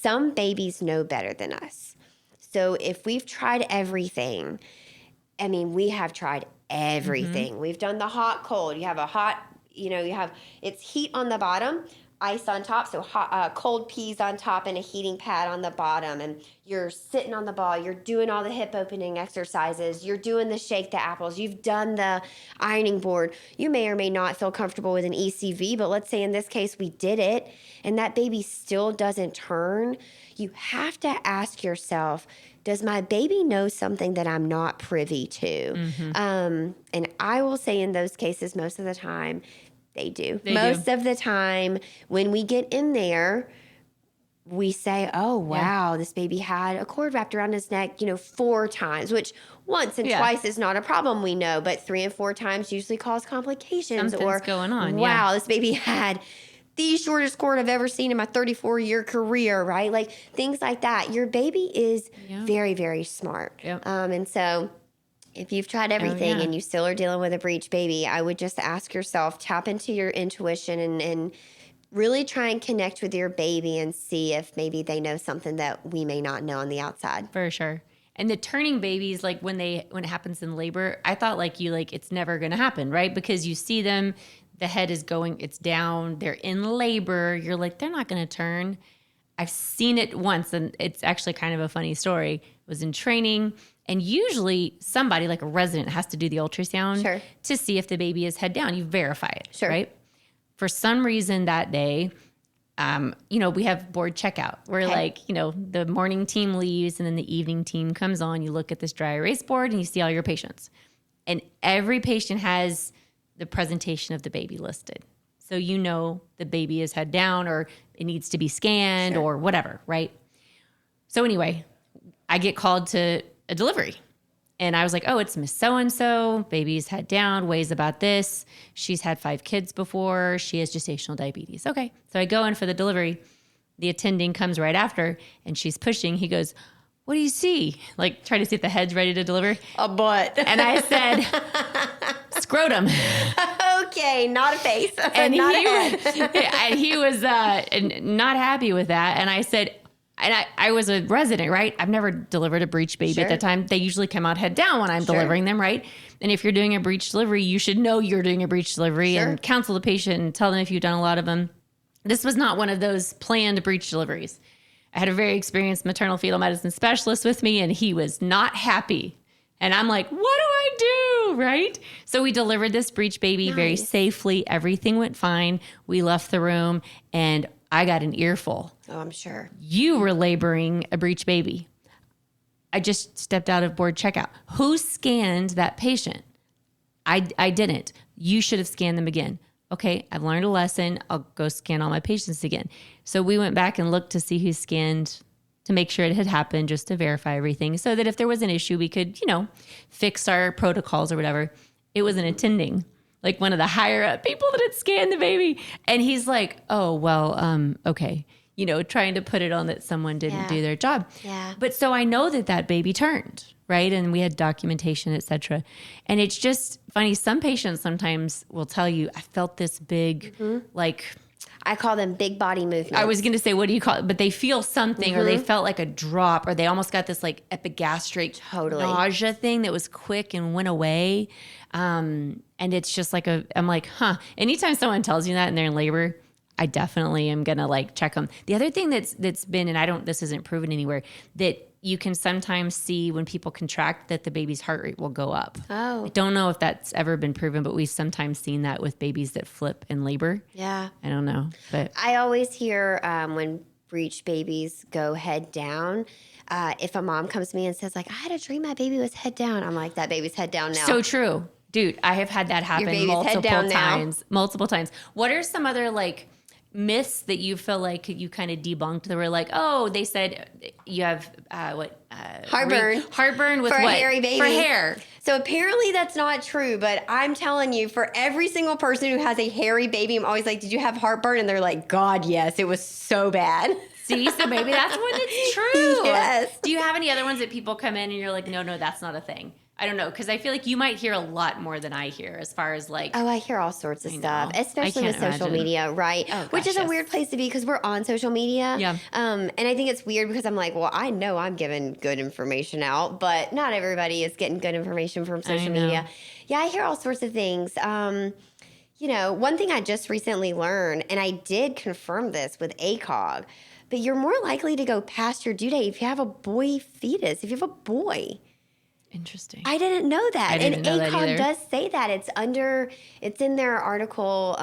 some babies know better than us. So if we've tried everything, I mean, we have tried everything. Mm-hmm. We've done the hot, cold. You have a hot, it's heat on the bottom, ice on top, so hot, cold peas on top and a heating pad on the bottom. And you're sitting on the ball. You're doing all the hip opening exercises. You're doing the shake the apples. You've done the ironing board. You may or may not feel comfortable with an ECV, but let's say in this case we did it and that baby still doesn't turn. You have to ask yourself, does my baby know something that I'm not privy to? Mm-hmm. And I will say in those cases, most of the time, they do. Most of the time, when we get in there, we say, oh, wow, this baby had a cord wrapped around his neck, 4 times, which once and twice is not a problem, we know, but 3 and 4 times usually cause complications. Something's going on. Wow, this baby had the shortest cord I've ever seen in my 34-year career, right? Like things like that. Your baby is very, very smart. Yep. And so if you've tried everything and you still are dealing with a breech baby, I would just ask yourself, tap into your intuition and really try and connect with your baby and see if maybe they know something that we may not know on the outside. For sure. And the turning babies, like when it happens in labor, I thought it's never going to happen, right? Because you see them, the head is going, it's down, they're in labor. You're like, they're not going to turn. I've seen it once, and it's actually kind of a funny story. I was in training, and usually somebody, like a resident, has to do the ultrasound to see if the baby is head down. You verify it, right? For some reason that day, we have board checkout. We're the morning team leaves, and then the evening team comes on. You look at this dry erase board, and you see all your patients. And every patient has the presentation of the baby listed. So the baby is head down, or it needs to be scanned or whatever, right? So anyway, I get called to a delivery. And I was like, oh, it's Miss So-and-so, baby's head down, weighs about this. She's had 5 kids before. She has gestational diabetes. Okay. So I go in for the delivery. The attending comes right after and she's pushing. He goes, what do you see? Like trying to see if the head's ready to deliver. A butt. And I said, scrotum. Okay, not a face. And not a head. and he was not happy with that. And I said, and I was a resident, right? I've never delivered a breech baby at that time. They usually come out head down when I'm delivering them, right? And if you're doing a breech delivery, you should know you're doing a breech delivery and counsel the patient and tell them if you've done a lot of them. This was not one of those planned breech deliveries. I had a very experienced maternal-fetal medicine specialist with me, and he was not happy. And I'm like, what do I do, right? So we delivered this breech baby very safely. Everything went fine. We left the room, and I got an earful. Oh, I'm sure. You were laboring a breech baby. I just stepped out of board checkout. Who scanned that patient? I didn't. You should have scanned them again. Okay, I've learned a lesson. I'll go scan all my patients again. So we went back and looked to see who scanned to make sure it had happened, just to verify everything so that if there was an issue, we could, fix our protocols or whatever. It was an attending, like one of the higher up people that had scanned the baby. And he's like, oh, well, okay. Trying to put it on that someone didn't do their job. Yeah. But so I know that baby turned, right? And we had documentation, et cetera. And it's just funny. Some patients sometimes will tell you, I felt this big, I call them big body movements. I was going to say, what do you call it? But they feel something or they felt like a drop or they almost got this like epigastric nausea thing that was quick and went away. And it's just like I'm like, anytime someone tells you that and they're in labor, I definitely am going to check them. The other thing that's been, and this isn't proven anywhere, that you can sometimes see when people contract that the baby's heart rate will go up. Oh. I don't know if that's ever been proven, but we've sometimes seen that with babies that flip in labor. Yeah. I don't know. But I always hear when breech babies go head down, if a mom comes to me and says I had a dream my baby was head down, I'm like, that baby's head down now. So true. Dude, I have had that happen multiple times. What are some other myths that you feel like you kind of debunked that were like, oh, they said you have heartburn with for what? A hairy baby. For hair. So apparently that's not true, but I'm telling you, for every single person who has a hairy baby, I'm always like, did you have heartburn? And they're like, God, yes, it was so bad. See, so maybe that's when it's true. Yes. Do you have any other ones that people come in and you're like, no, that's not a thing? I don't know, because I feel like you might hear a lot more than I hear as far as Oh, I hear all sorts of stuff, especially with social media, right? Oh, gosh, which is a weird place to be because we're on social media. Yeah. And I think it's weird because I'm like, well, I know I'm giving good information out, but not everybody is getting good information from social media. Yeah, I hear all sorts of things. One thing I just recently learned, and I did confirm this with ACOG, but you're more likely to go past your due date if you have a boy fetus, if you have a boy. Interesting. I didn't know that. I didn't know that ACOG either. does say that. It's in their article,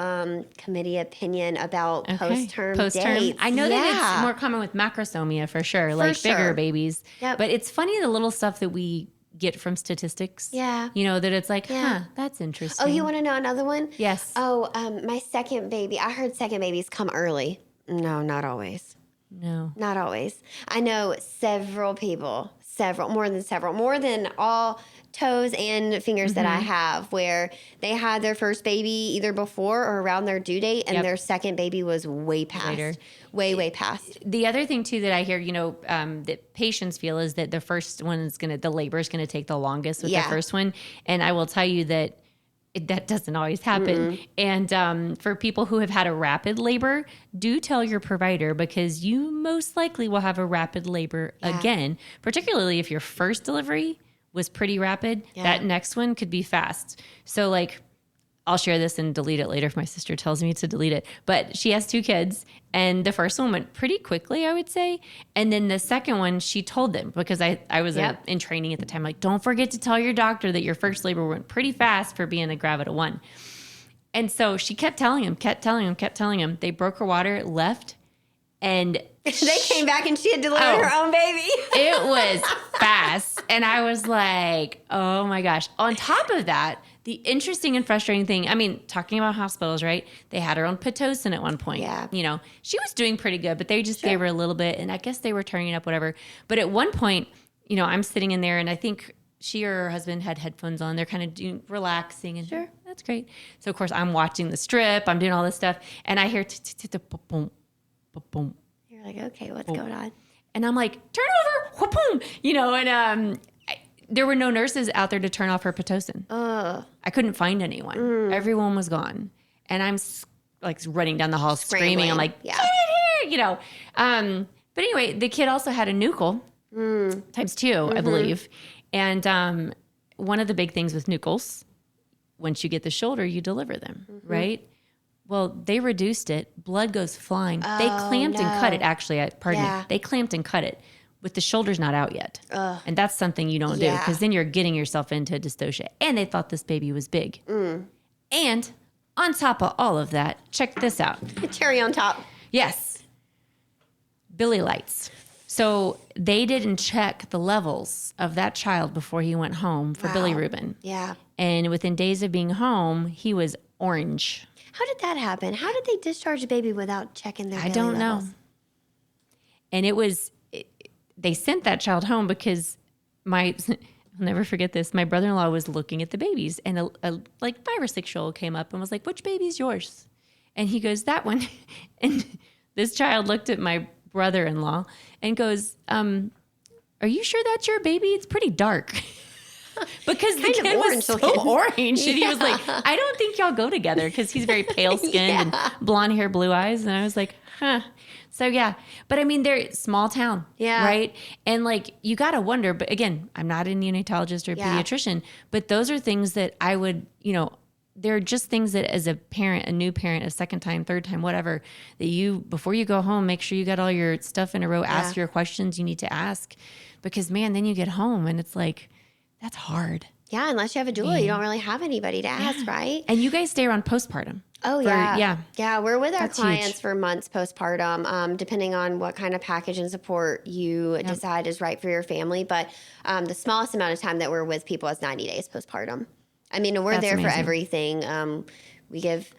committee opinion about post-term dates. I know that it's more common with macrosomia for sure, bigger babies. Yep. But it's funny the little stuff that we get from statistics. Yeah. That it's like, that's interesting. Oh, you want to know another one? Yes. Oh, my second baby. I heard second babies come early. No, not always. No. Not always. I know several people, more than all toes and fingers that I have, where they had their first baby either before or around their due date, and their second baby was way past. Later. Way past. The other thing too that I hear, that patients feel is that the first one is the labor is going to take the longest with the first one. And I will tell you that doesn't always happen. And for people who have had a rapid labor, do tell your provider because you most likely will have a rapid labor again, particularly if your first delivery was pretty rapid. That next one could be fast. So I'll share this and delete it later if my sister tells me to delete it. But she has 2 kids, and the first one went pretty quickly, I would say. And then the second one, she told them, because I was in training at the time, don't forget to tell your doctor that your first labor went pretty fast for being a Gravida 1. And so she kept telling him. They broke her water, left, and they came back and she had delivered her own baby. It was fast. And I was like, oh my gosh. On top of that, The interesting and frustrating thing, I mean, talking about hospitals, right? They had her on Pitocin at one point. Yeah. You know, she was doing pretty good, but they just gave her a little bit, and I guess they were turning it up, whatever. But at one point, you know, I'm sitting in there, and I think she or her husband had headphones on. They're kind of relaxing, and that's great. So, of course, I'm watching the strip. I'm doing all this stuff, and I hear boom, boom. You're like, okay, what's going on? And I'm like, turn over, boom, you know, and there were no nurses out there to turn off her Pitocin. I couldn't find anyone. Everyone was gone. And I'm like running down the hall screaming. I'm like, get in here, you know. But anyway, the kid also had a nuchal, ×2, I believe. And one of the big things with nuchals, once you get the shoulder, you deliver them, right? Well, they reduced it. Blood goes flying. They clamped and cut it, actually. Pardon me. They clamped and cut it with the shoulders not out yet. And that's something you don't do, because then you're getting yourself into dystocia. And they thought this baby was big. And on top of all of that, check this out. Cherry on top. Yes. Billy lights. So they didn't check the levels of that child before he went home for bilirubin. Yeah. And within days of being home, he was orange. How did that happen? How did they discharge a baby without checking their I don't know. levels? And they sent that child home because I'll never forget this. My brother-in-law was looking at the babies, and a like 5 or 6-year-old came up and was like, which baby's yours? And he goes, that one. And this child looked at my brother-in-law and goes, are you sure that's your baby? It's pretty dark. Because the kid was so orange. And he was like, I don't think y'all go together, because he's very pale skinned and blonde hair, blue eyes. And I was like, huh. So yeah. But I mean, they're small town. Yeah. Right. And like, you got to wonder, but again, I'm not a neonatologist or a pediatrician, but those are things that I would, you know, they're just things that as a parent, a new parent, a second time, third time, whatever, that you, before you go home, make sure you got all your stuff in a row, ask your questions you need to ask, because man, then you get home and it's like, that's hard. Yeah, unless you have a doula, you don't really have anybody to ask, right? And you guys stay around postpartum. Oh, yeah. Yeah, we're with our That's clients huge. for months postpartum, depending on what kind of package and support you decide is right for your family. But the smallest amount of time that we're with people is 90 days postpartum. I mean, we're there for everything. We give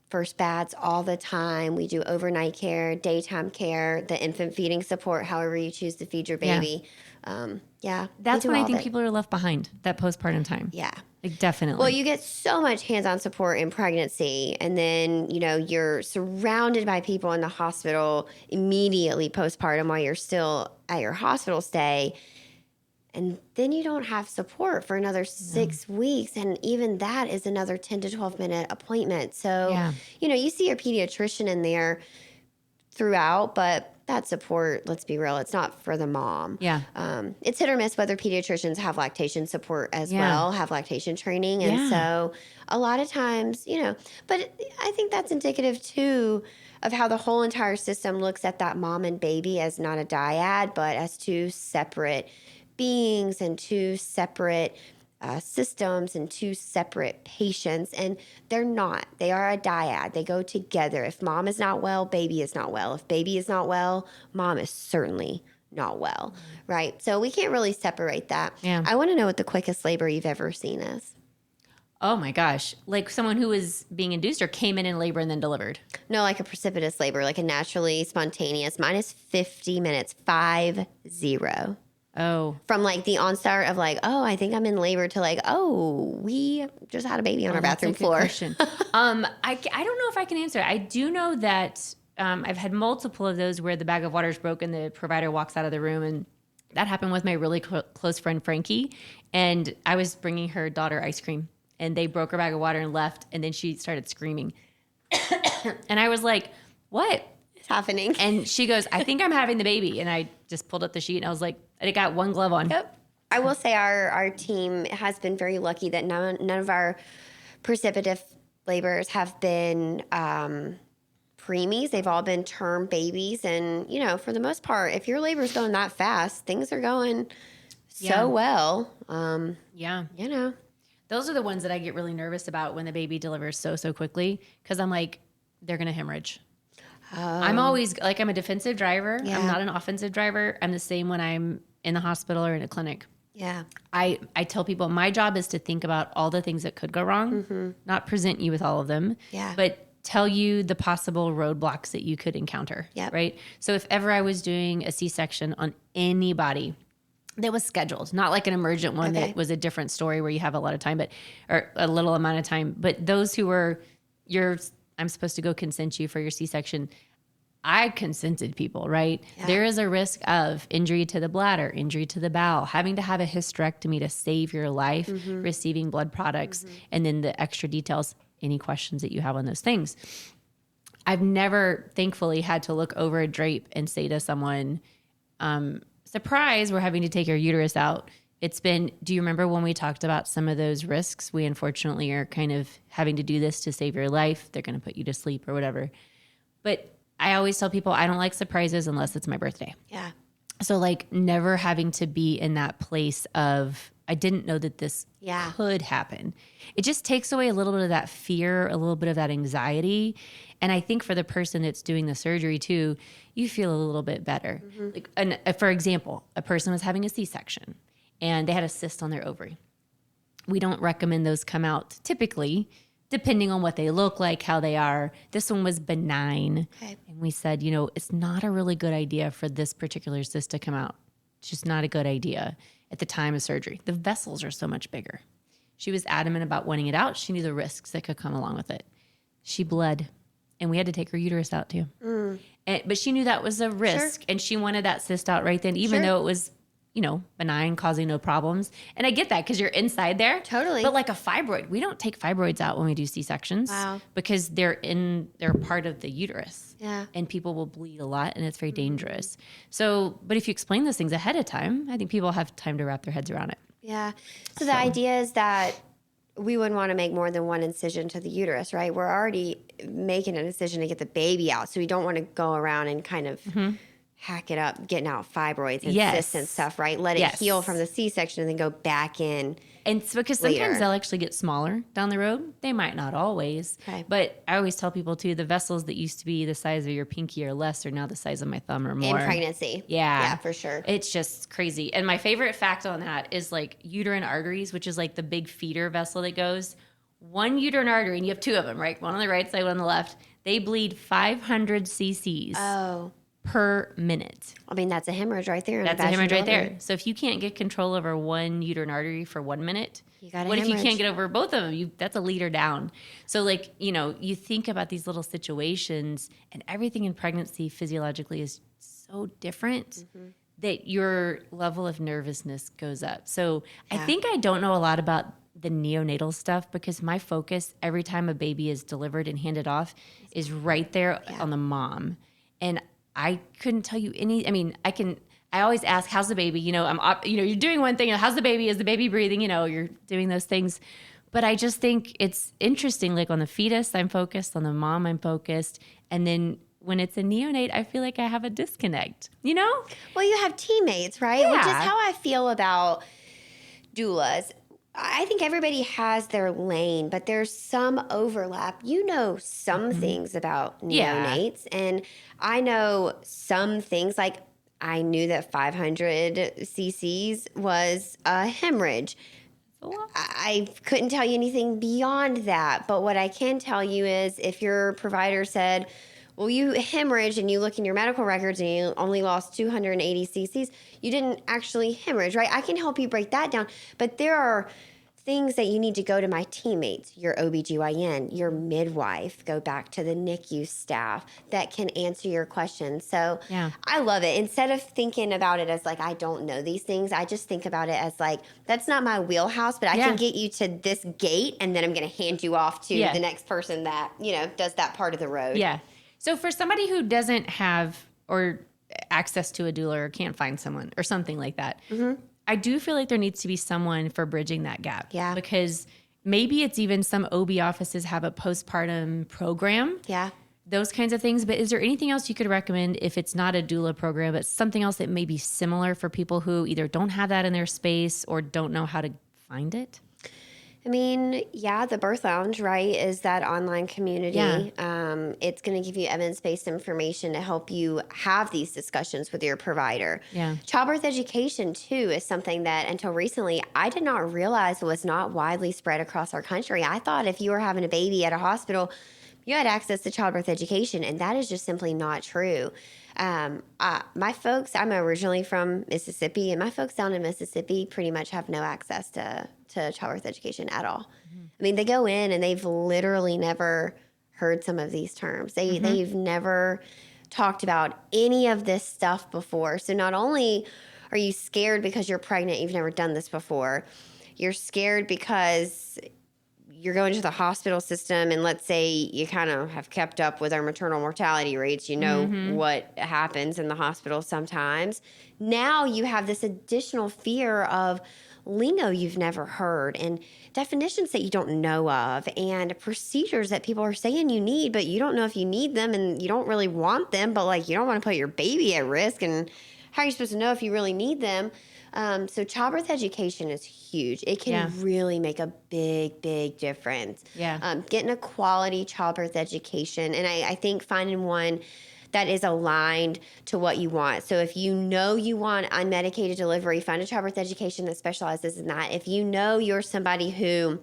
first baths all the time. We do overnight care, daytime care, the infant feeding support, however you choose to feed your baby. That's when I think people are left behind, that postpartum time. Yeah. Like, definitely. Well, you get so much hands-on support in pregnancy, and then, you know, you're surrounded by people in the hospital immediately postpartum while you're still at your hospital stay. And then you don't have support for another 6 weeks. And even that is another 10 to 12 minute appointment. So, you know, you see your pediatrician in there throughout, but that support, let's be real, it's not for the mom. Yeah. It's hit or miss whether pediatricians have lactation support as well, have lactation training. And so a lot of times, you know, but I think that's indicative too of how the whole entire system looks at that mom and baby as not a dyad, but as two separate beings and two separate systems and two separate patients. And they're not. They are a dyad. They go together. If mom is not well, baby is not well. If baby is not well, mom is certainly not well, right? So we can't really separate that. Yeah. I want to know what the quickest labor you've ever seen is. Oh my gosh. Like someone who was being induced or came in labor and then delivered? No, like a precipitous labor, like a naturally spontaneous. Mine is 50 minutes, 50. Oh. From like the onstart of like, oh, I think I'm in labor to like, oh, we just had a baby on our bathroom floor. Question. I don't know if I can answer. I do know that I've had multiple of those where the bag of water is broken, the provider walks out of the room, and that happened with my really close friend Frankie. And I was bringing her daughter ice cream, and they broke her bag of water and left, and then she started screaming. And I was like, what? It's happening. And she goes, I think I'm having the baby. And I just pulled up the sheet, and I was like, I got one glove on. Yep. I will say our team has been very lucky that none of our precipitous labors have been preemies. They've all been term babies. And, you know, for the most part, if your labor's going that fast, things are going so well. You know. Those are the ones that I get really nervous about when the baby delivers so quickly, because I'm like, they're going to hemorrhage. I'm always, like, I'm a defensive driver. I'm not an offensive driver. I'm the same when I'm in the hospital or in a clinic. Yeah. I tell people my job is to think about all the things that could go wrong, not present you with all of them, Yeah. but tell you the possible roadblocks that you could encounter. Yep. Right. So if ever I was doing a C-section on anybody that was scheduled, not like an emergent one that was a different story where you have a lot of time, or a little amount of time, but those who were I'm supposed to go consent you for your C-section. I consented people, right? Yeah. There is a risk of injury to the bladder, injury to the bowel, having to have a hysterectomy to save your life, receiving blood products, and then the extra details, any questions that you have on those things. I've never, thankfully, had to look over a drape and say to someone, surprise, we're having to take your uterus out. It's been, do you remember when we talked about some of those risks? We unfortunately are kind of having to do this to save your life. They're going to put you to sleep or whatever. But I always tell people I don't like surprises unless it's my birthday. Yeah. So like never having to be in that place of, I didn't know that this could happen. It just takes away a little bit of that fear, a little bit of that anxiety. And I think for the person that's doing the surgery too, you feel a little bit better. Like, for example, a person was having a C-section and they had a cyst on their ovary. We don't recommend those come out typically, depending on what they look like, how they are. This one was benign. Okay. And we said, it's not a really good idea for this particular cyst to come out. It's just not a good idea at the time of surgery. The vessels are so much bigger. She was adamant about wanting it out. She knew the risks that could come along with it. She bled, and we had to take her uterus out too. But she knew that was a risk, and she wanted that cyst out right then, even though it was benign, causing no problems. And I get that because you're inside there. Totally. But like a fibroid, we don't take fibroids out when we do C-sections because they're part of the uterus. Yeah. And people will bleed a lot and it's very dangerous. So, but if you explain those things ahead of time, I think people have time to wrap their heads around it. Yeah. So the idea is that we wouldn't want to make more than one incision to the uterus, right? We're already making an incision to get the baby out. So we don't want to go around and kind of hack it up, getting out fibroids and cysts and stuff, right? Let it heal from the C-section and then go back in. And it's because sometimes they'll actually get smaller down the road. They might not always. Okay. But I always tell people too, the vessels that used to be the size of your pinky or less are now the size of my thumb or more. In pregnancy. Yeah. Yeah, for sure. It's just crazy. And my favorite fact on that is like uterine arteries, which is like the big feeder vessel that goes. One uterine artery, and you have two of them, right? One on the right side, one on the left. They bleed 500 cc's. Per minute. I mean, that's a hemorrhage right there. That's a hemorrhage right there. So if you can't get control over one uterine artery for 1 minute, what if you can't get over both of them? That's a liter down. So like, you think about these little situations and everything in pregnancy physiologically is so different that your level of nervousness goes up. So I think I don't know a lot about the neonatal stuff because my focus every time a baby is delivered and handed off is right there on the mom. And I couldn't tell you I always ask, how's the baby? You're doing one thing. How's the baby? Is the baby breathing? You're doing those things. But I just think it's interesting. Like on the fetus, I'm focused. On the mom, I'm focused. And then when it's a neonate, I feel like I have a disconnect, Well, you have teammates, right? Yeah. Which is how I feel about doulas. I think everybody has their lane, but there's some overlap. Some things about neonates, and I know some things. Like I knew that 500 cc's was a hemorrhage. I couldn't tell you anything beyond that, but what I can tell you is if your provider said, well, you hemorrhaged and you look in your medical records and you only lost 280 cc's, you didn't actually hemorrhage, right? I can help you break that down. But there are things that you need to go to my teammates, your OBGYN, your midwife, go back to the NICU staff that can answer your questions. So I love it. Instead of thinking about it as like, I don't know these things, I just think about it as like, that's not my wheelhouse, but I can get you to this gate and then I'm going to hand you off to the next person that, does that part of the road. Yeah. So for somebody who doesn't have or access to a doula or can't find someone or something like that, I do feel like there needs to be someone for bridging that gap. Yeah. Because maybe it's even some OB offices have a postpartum program. Yeah. Those kinds of things. But is there anything else you could recommend if it's not a doula program, but something else that may be similar for people who either don't have that in their space or don't know how to find it? I mean, the Birth Lounge, right, is that online community. Yeah. It's going to give you evidence-based information to help you have these discussions with your provider. Yeah. Childbirth education, too, is something that until recently I did not realize was not widely spread across our country. I thought if you were having a baby at a hospital, you had access to childbirth education, and that is just simply not true. My folks, I'm originally from Mississippi, and my folks down in Mississippi pretty much have no access to childbirth education at all. I mean, they go in and they've literally never heard some of these terms. They've never talked about any of this stuff before. So not only are you scared because you're pregnant, you've never done this before, you're scared because you're going to the hospital system, and let's say you kind of have kept up with our maternal mortality rates. You know what happens in the hospital sometimes. Now you have this additional fear of lingo you've never heard and definitions that you don't know of and procedures that people are saying you need, but you don't know if you need them and you don't really want them, but like you don't want to put your baby at risk. And how are you supposed to know if you really need them? So childbirth education is huge. It can really make a big, big difference. Getting a quality childbirth education. And I think finding one that is aligned to what you want. So if you know you want unmedicated delivery, find a childbirth education that specializes in that. If you know you're somebody who,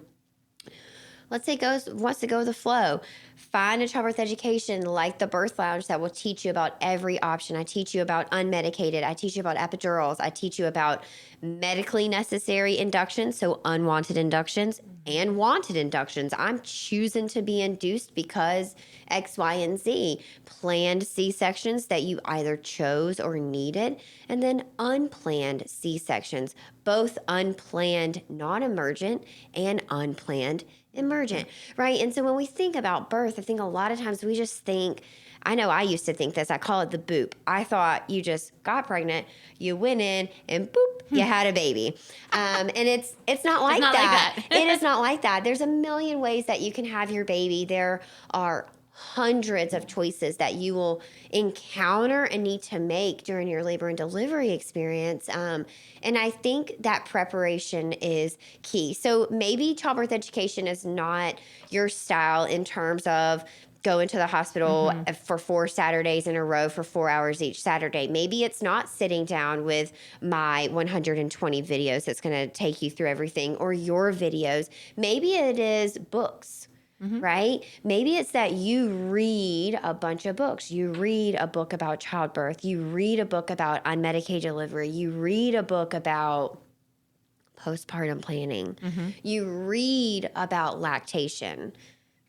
let's say, wants to go with the flow, find a childbirth education like the Birth Lounge that will teach you about every option. I teach you about unmedicated. I teach you about epidurals. I teach you about medically necessary inductions, so unwanted inductions and wanted inductions. I'm choosing to be induced because X, Y, and Z. Planned C-sections that you either chose or needed, and then unplanned C-sections, both unplanned non-emergent and unplanned emergent, right? And so when we think about birth, I think a lot of times we just think, I know I used to think this, I call it the boop. I thought you just got pregnant, you went in, and boop, you had a baby. And it's not like that. It is not like that. There's a million ways that you can have your baby. There are hundreds of choices that you will encounter and need to make during your labor and delivery experience. And I think that preparation is key. So maybe childbirth education is not your style in terms of going to the hospital for 4 Saturdays in a row for 4 hours each Saturday. Maybe it's not sitting down with my 120 videos that's going to take you through everything, or your videos. Maybe it is books. Right? Maybe it's that you read a bunch of books. You read a book about childbirth. You read a book about unmedicated delivery. You read a book about postpartum planning. You read about lactation,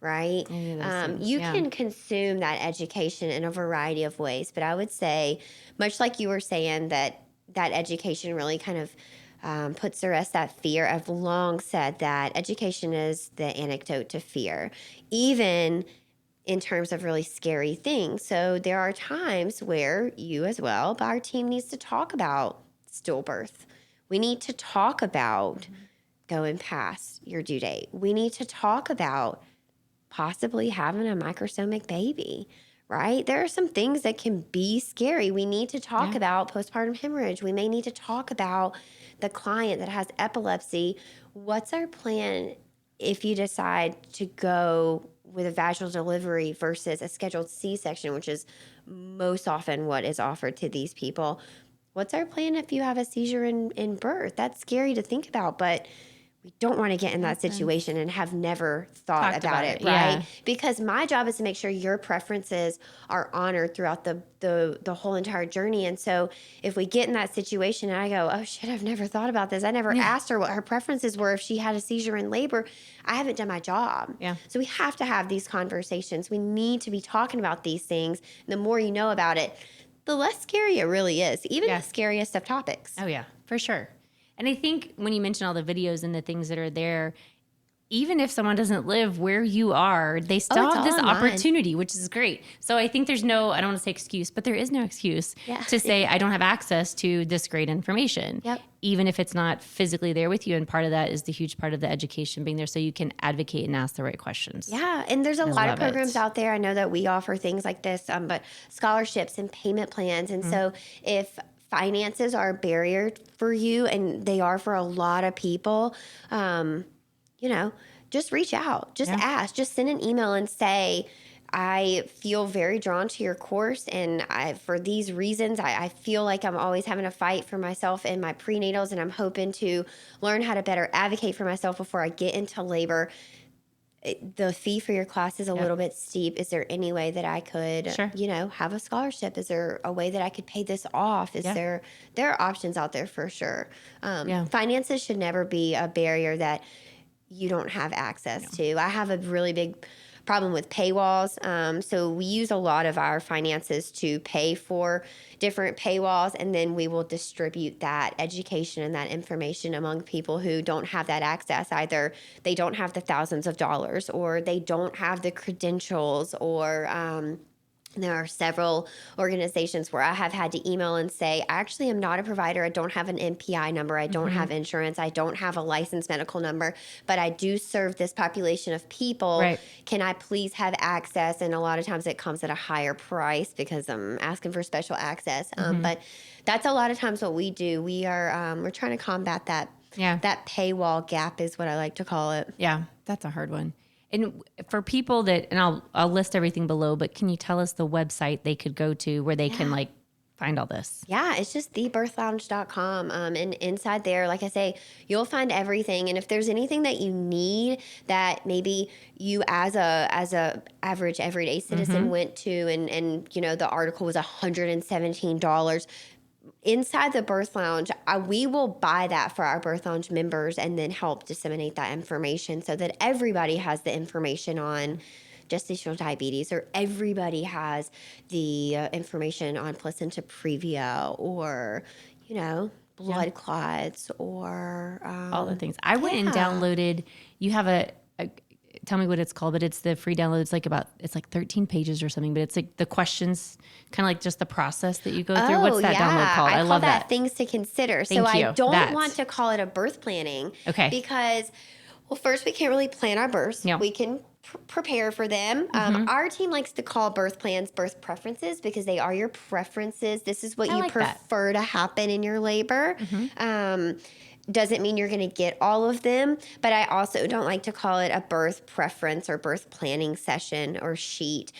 right? You can consume that education in a variety of ways. But I would say, much like you were saying, that education really kind of puts to rest that fear. I've long said that education is the antidote to fear, even in terms of really scary things. So there are times where you as well, but our team needs to talk about stillbirth. We need to talk about going past your due date. We need to talk about possibly having a microsomic baby, right? There are some things that can be scary. We need to talk about postpartum hemorrhage. We may need to talk about the client that has epilepsy. What's our plan if you decide to go with a vaginal delivery versus a scheduled C-section, which is most often what is offered to these people? What's our plan if you have a seizure in birth? That's scary to think about, but we don't want to get in that situation and have never thought about it, right? Because my job is to make sure your preferences are honored throughout the whole entire journey. And so if we get in that situation and I go, oh shit, I've never thought about this. I never asked her what her preferences were if she had a seizure in labor. I haven't done my job. So we have to have these conversations. We need to be talking about these things. And the more you know about it, the less scary it really is, even the scariest of topics. Oh yeah, for sure. And I think when you mention all the videos and the things that are there, even if someone doesn't live where you are, they still have this opportunity, which is great. So I think there's no, I don't want to say excuse, but there is no excuse to say, I don't have access to this great information, even if it's not physically there with you. And part of that is the huge part of the education being there so you can advocate and ask the right questions. Yeah, and there's a lot of programs out there. I know that we offer things like this, but scholarships and payment plans. And so if finances are a barrier for you, and they are for a lot of people, just reach out, just ask, just send an email and say, I feel very drawn to your course, and for these reasons, I feel like I'm always having to fight for myself in my prenatals, and I'm hoping to learn how to better advocate for myself before I get into labor. The fee for your class is a little bit steep. Is there any way that I could, have a scholarship? Is there a way that I could pay this off? There are options out there for sure. Finances should never be a barrier that you don't have access to. I have a really big problem with paywalls. So we use a lot of our finances to pay for different paywalls, and then we will distribute that education and that information among people who don't have that access. Either they don't have the thousands of dollars, or they don't have the credentials, or there are several organizations where I have had to email and say, I actually am not a provider. I don't have an NPI number. I don't have insurance. I don't have a licensed medical number, but I do serve this population of people. Right. Can I please have access? And a lot of times it comes at a higher price because I'm asking for special access. But that's a lot of times what we do. We are we're trying to combat that. That paywall gap is what I like to call it. Yeah, that's a hard one. And for people that, and I'll list everything below, but can you tell us the website they could go to where they can find all this? Yeah, it's just thebirthlounge.com. And inside there, like I say, you'll find everything. And if there's anything that you need that maybe you as a average everyday citizen went to, and the article was $117, inside the Birth Lounge, we will buy that for our Birth Lounge members and then help disseminate that information so that everybody has the information on gestational diabetes, or everybody has the information on placenta previa, or, blood clots, or all the things. I went and downloaded, you have a tell me what it's called, but it's the free download. It's like 13 pages or something, but it's like the questions, kind of like just the process that you go through. What's that download called? I love that. Things to consider. I don't want to call it a birth planning. Okay. Because, well, first, we can't really plan our births. No. We can prepare for them. Our team likes to call birth plans birth preferences because they are your preferences. This is what you prefer to happen in your labor. Doesn't mean you're going to get all of them, but I also don't like to call it a birth preference or birth planning session or sheet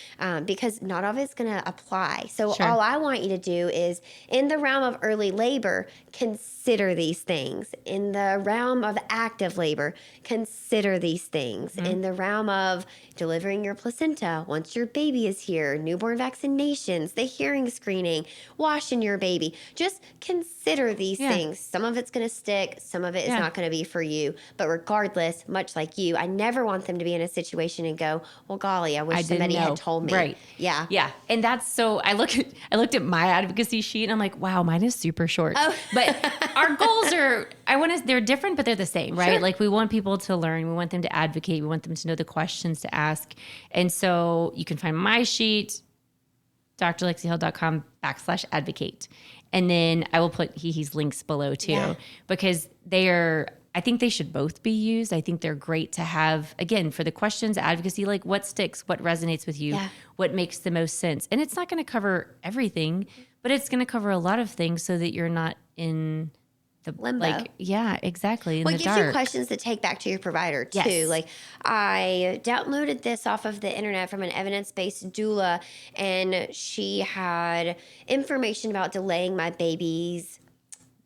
because not all of it's going to apply. So all I want you to do is, in the realm of early labor, consider these things. In the realm of active labor, consider these things. In the realm of delivering your placenta, once your baby is here, newborn vaccinations, the hearing screening, washing your baby, just consider these things. Some of it's going to stick. Some of it is not going to be for you. But regardless, much like you, I never want them to be in a situation and go, well, golly, I wish somebody had told me. Right. Yeah. Yeah. And that's so I looked at my advocacy sheet and I'm like, wow, mine is super short. Oh. But our goals are, they're different, but they're the same, right? Sure. Like we want people to learn. We want them to advocate. We want them to know the questions to ask. And so you can find my sheet, drlexihill.com/advocate. And then I will put HEHE'S links below too, because I think they should both be used. I think they're great to have, again, for the questions, advocacy, like what sticks, what resonates with you, what makes the most sense. And it's not going to cover everything, but it's going to cover a lot of things so that you're not in the limbo. Exactly. Well, it gives you questions to take back to your provider too. Yes. Like I downloaded this off of the internet from an evidence-based doula, and she had information about delaying my baby's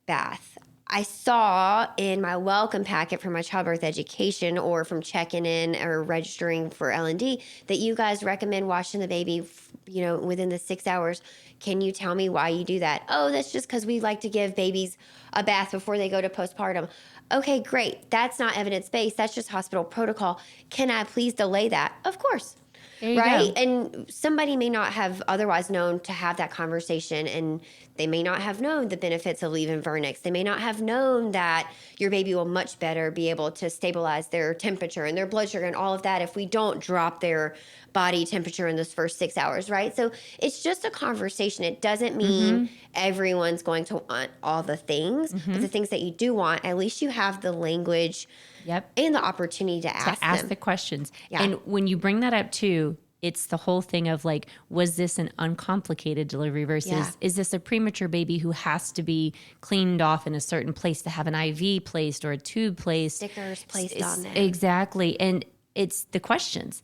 bath. I saw in my welcome packet from my childbirth education or from checking in or registering for L&D that you guys recommend washing the baby, within the 6 hours. Can you tell me why you do that? Oh, that's just because we like to give babies a bath before they go to postpartum. Okay, great. That's not evidence-based. That's just hospital protocol. Can I please delay that? Of course. Right? Go. And somebody may not have otherwise known to have that conversation, and they may not have known the benefits of leave-in vernix. They may not have known that your baby will much better be able to stabilize their temperature and their blood sugar and all of that if we don't drop their body temperature in those first 6 hours, right? So it's just a conversation. It doesn't mean everyone's going to want all the things, but the things that you do want, at least you have the language and the opportunity to ask the questions. Yeah. And when you bring that up too, it's the whole thing of like, was this an uncomplicated delivery versus is this a premature baby who has to be cleaned off in a certain place to have an IV placed or a tube placed? Stickers placed on there. Exactly. And it's the questions.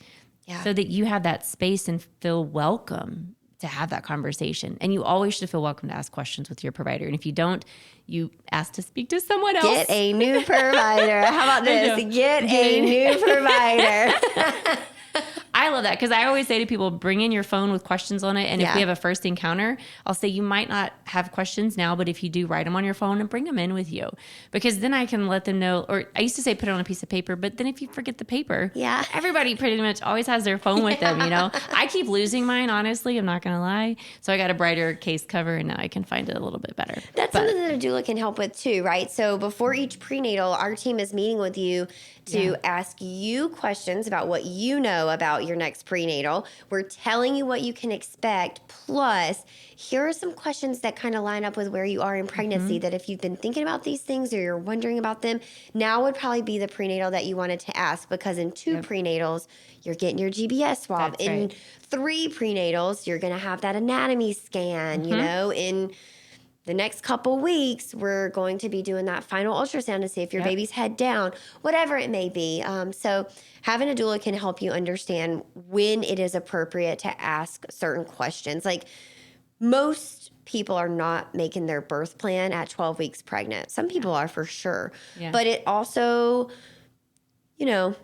so that you have that space and feel welcome to have that conversation. And you always should feel welcome to ask questions with your provider. And if you don't, you ask to speak to someone else. Get a new provider. How about this? Get a new provider. I love that because I always say to people, bring in your phone with questions on it. And if we have a first encounter, I'll say you might not have questions now, but if you do, write them on your phone and bring them in with you. Because then I can let them know, or I used to say put it on a piece of paper, but then if you forget the paper, everybody pretty much always has their phone with them, you know. I keep losing mine, honestly. I'm not going to lie. So I got a brighter case cover and now I can find it a little bit better. That's something that a doula can help with too, right? So before each prenatal, our team is meeting with you to ask you questions about what you know about your next prenatal. We're telling you what you can expect. Plus, here are some questions that kind of line up with where you are in pregnancy that if you've been thinking about these things or you're wondering about them, now would probably be the prenatal that you wanted to ask, because in 2 prenatals, you're getting your GBS swab. That's in right. 3 prenatals, you're going to have that anatomy scan, you know, in the next couple weeks, we're going to be doing that final ultrasound to see if your baby's head down, whatever it may be. So having a doula can help you understand when it is appropriate to ask certain questions. Like, most people are not making their birth plan at 12 weeks pregnant. Some people are for sure. Yeah. But it also, you know,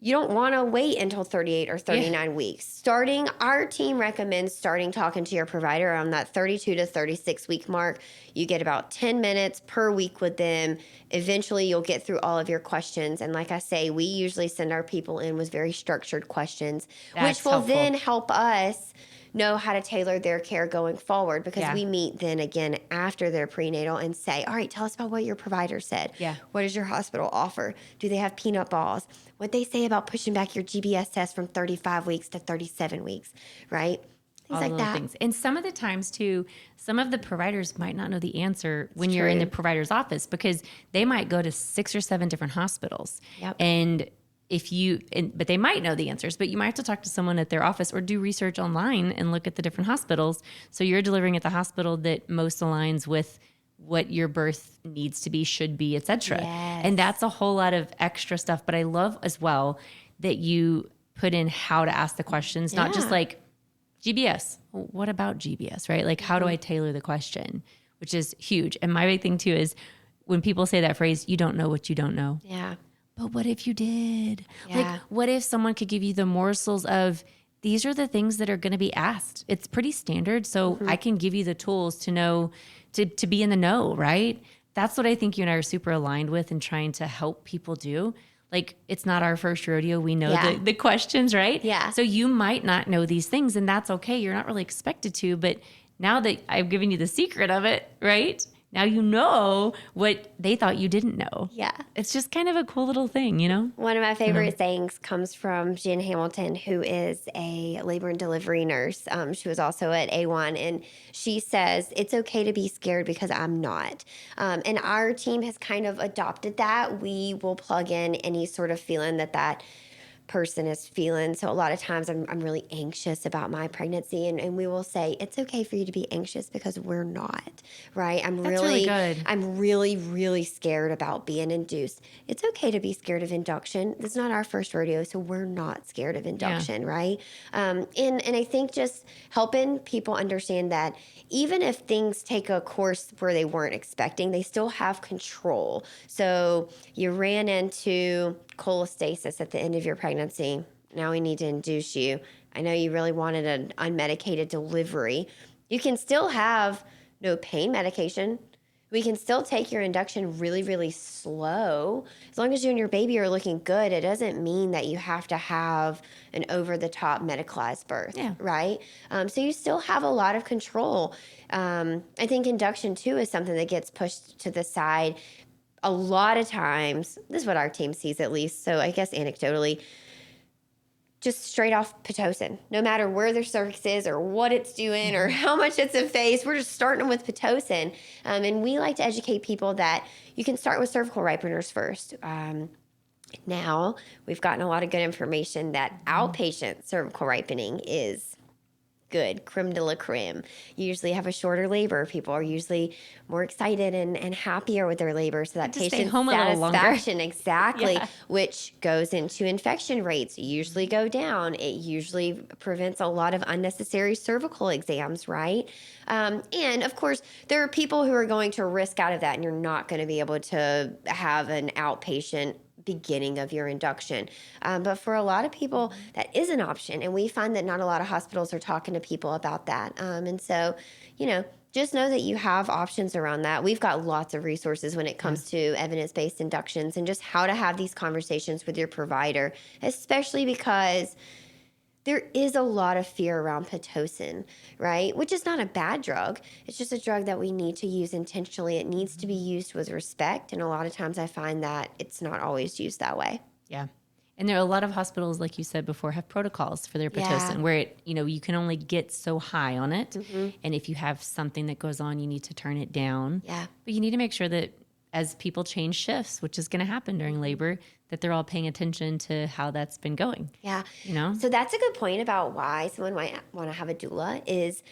you don't want to wait until 38 or 39 weeks. Our team recommends starting talking to your provider on that 32 to 36 week mark. You get about 10 minutes per week with them. Eventually, you'll get through all of your questions. And like I say, we usually send our people in with very structured questions, which will then help us know how to tailor their care going forward, because we meet then again after their prenatal and say, all right, tell us about what your provider said. What does your hospital offer? Do they have peanut balls? What they say about pushing back your GBS test from 35 weeks to 37 weeks, right? Things like that. Things. And some of the times too, some of the providers might not know the answer when you're in the provider's office, because they might go to 6 or 7 different hospitals. And but they might know the answers, but you might have to talk to someone at their office or do research online and look at the different hospitals. So you're delivering at the hospital that most aligns with what your birth needs to be, should be, et cetera. And that's a whole lot of extra stuff. But I love as well that you put in how to ask the questions, not just like GBS. What about GBS, right? Like, how do I tailor the question, which is huge. And my big thing too is when people say that phrase, you don't know what you don't know. But what if you did? Like, what if someone could give you the morsels of, these are the things that are going to be asked. It's pretty standard. So I can give you the tools to know, to be in the know, right? That's what I think you and I are super aligned with and trying to help people do. Like, it's not our first rodeo. We know the questions, right? So you might not know these things, and that's okay. You're not really expected to. But now that I've given you the secret of it, right? Now you know what they thought you didn't know. It's just kind of a cool little thing, you know? One of my favorite sayings comes from Jen Hamilton, who is a labor and delivery nurse. She was also at A1, and she says, it's okay to be scared because I'm not. And our team has kind of adopted that. We will plug in any sort of feeling that person is feeling. So a lot of times I'm really anxious about my pregnancy, and we will say, it's okay for you to be anxious because we're not, right? That's really good. I'm really, really scared about being induced. It's okay to be scared of induction. It's not our first rodeo, so we're not scared of induction, right? And I think just helping people understand that even if things take a course where they weren't expecting, they still have control. So you ran into cholestasis at the end of your pregnancy. Now we need to induce you. I know you really wanted an unmedicated delivery. You can still have no pain medication. We can still take your induction really, really slow. As long as you and your baby are looking good, it doesn't mean that you have to have an over-the-top medicalized birth, right? So you still have a lot of control. I think induction, too, is something that gets pushed to the side. A lot of times, this is what our team sees at least, so I guess anecdotally, just straight off Pitocin. No matter where their cervix is or what it's doing or how much it's effaced, we're just starting them with Pitocin. And we like to educate people that you can start with cervical ripeners first. Now, we've gotten a lot of good information that outpatient cervical ripening is good, creme de la creme. You usually have a shorter labor. People are usually more excited and happier with their labor. So that patient satisfaction, exactly, which goes into infection rates, usually go down. It usually prevents a lot of unnecessary cervical exams, right? And of course, there are people who are going to risk out of that, and you're not going to be able to have an outpatient beginning of your induction. But for a lot of people, that is an option. And we find that not a lot of hospitals are talking to people about that. And so, just know that you have options around that. We've got lots of resources when it comes to evidence-based inductions and just how to have these conversations with your provider, especially because there is a lot of fear around Pitocin, right? Which is not a bad drug. It's just a drug that we need to use intentionally. It needs to be used with respect. And a lot of times I find that it's not always used that way. Yeah. And there are a lot of hospitals, like you said before, have protocols for their Pitocin where you can only get so high on it. Mm-hmm. And if you have something that goes on, you need to turn it down. Yeah. But you need to make sure that as people change shifts, which is going to happen during labor, that they're all paying attention to how that's been going. Yeah. So that's a good point about why someone might want to have a doula is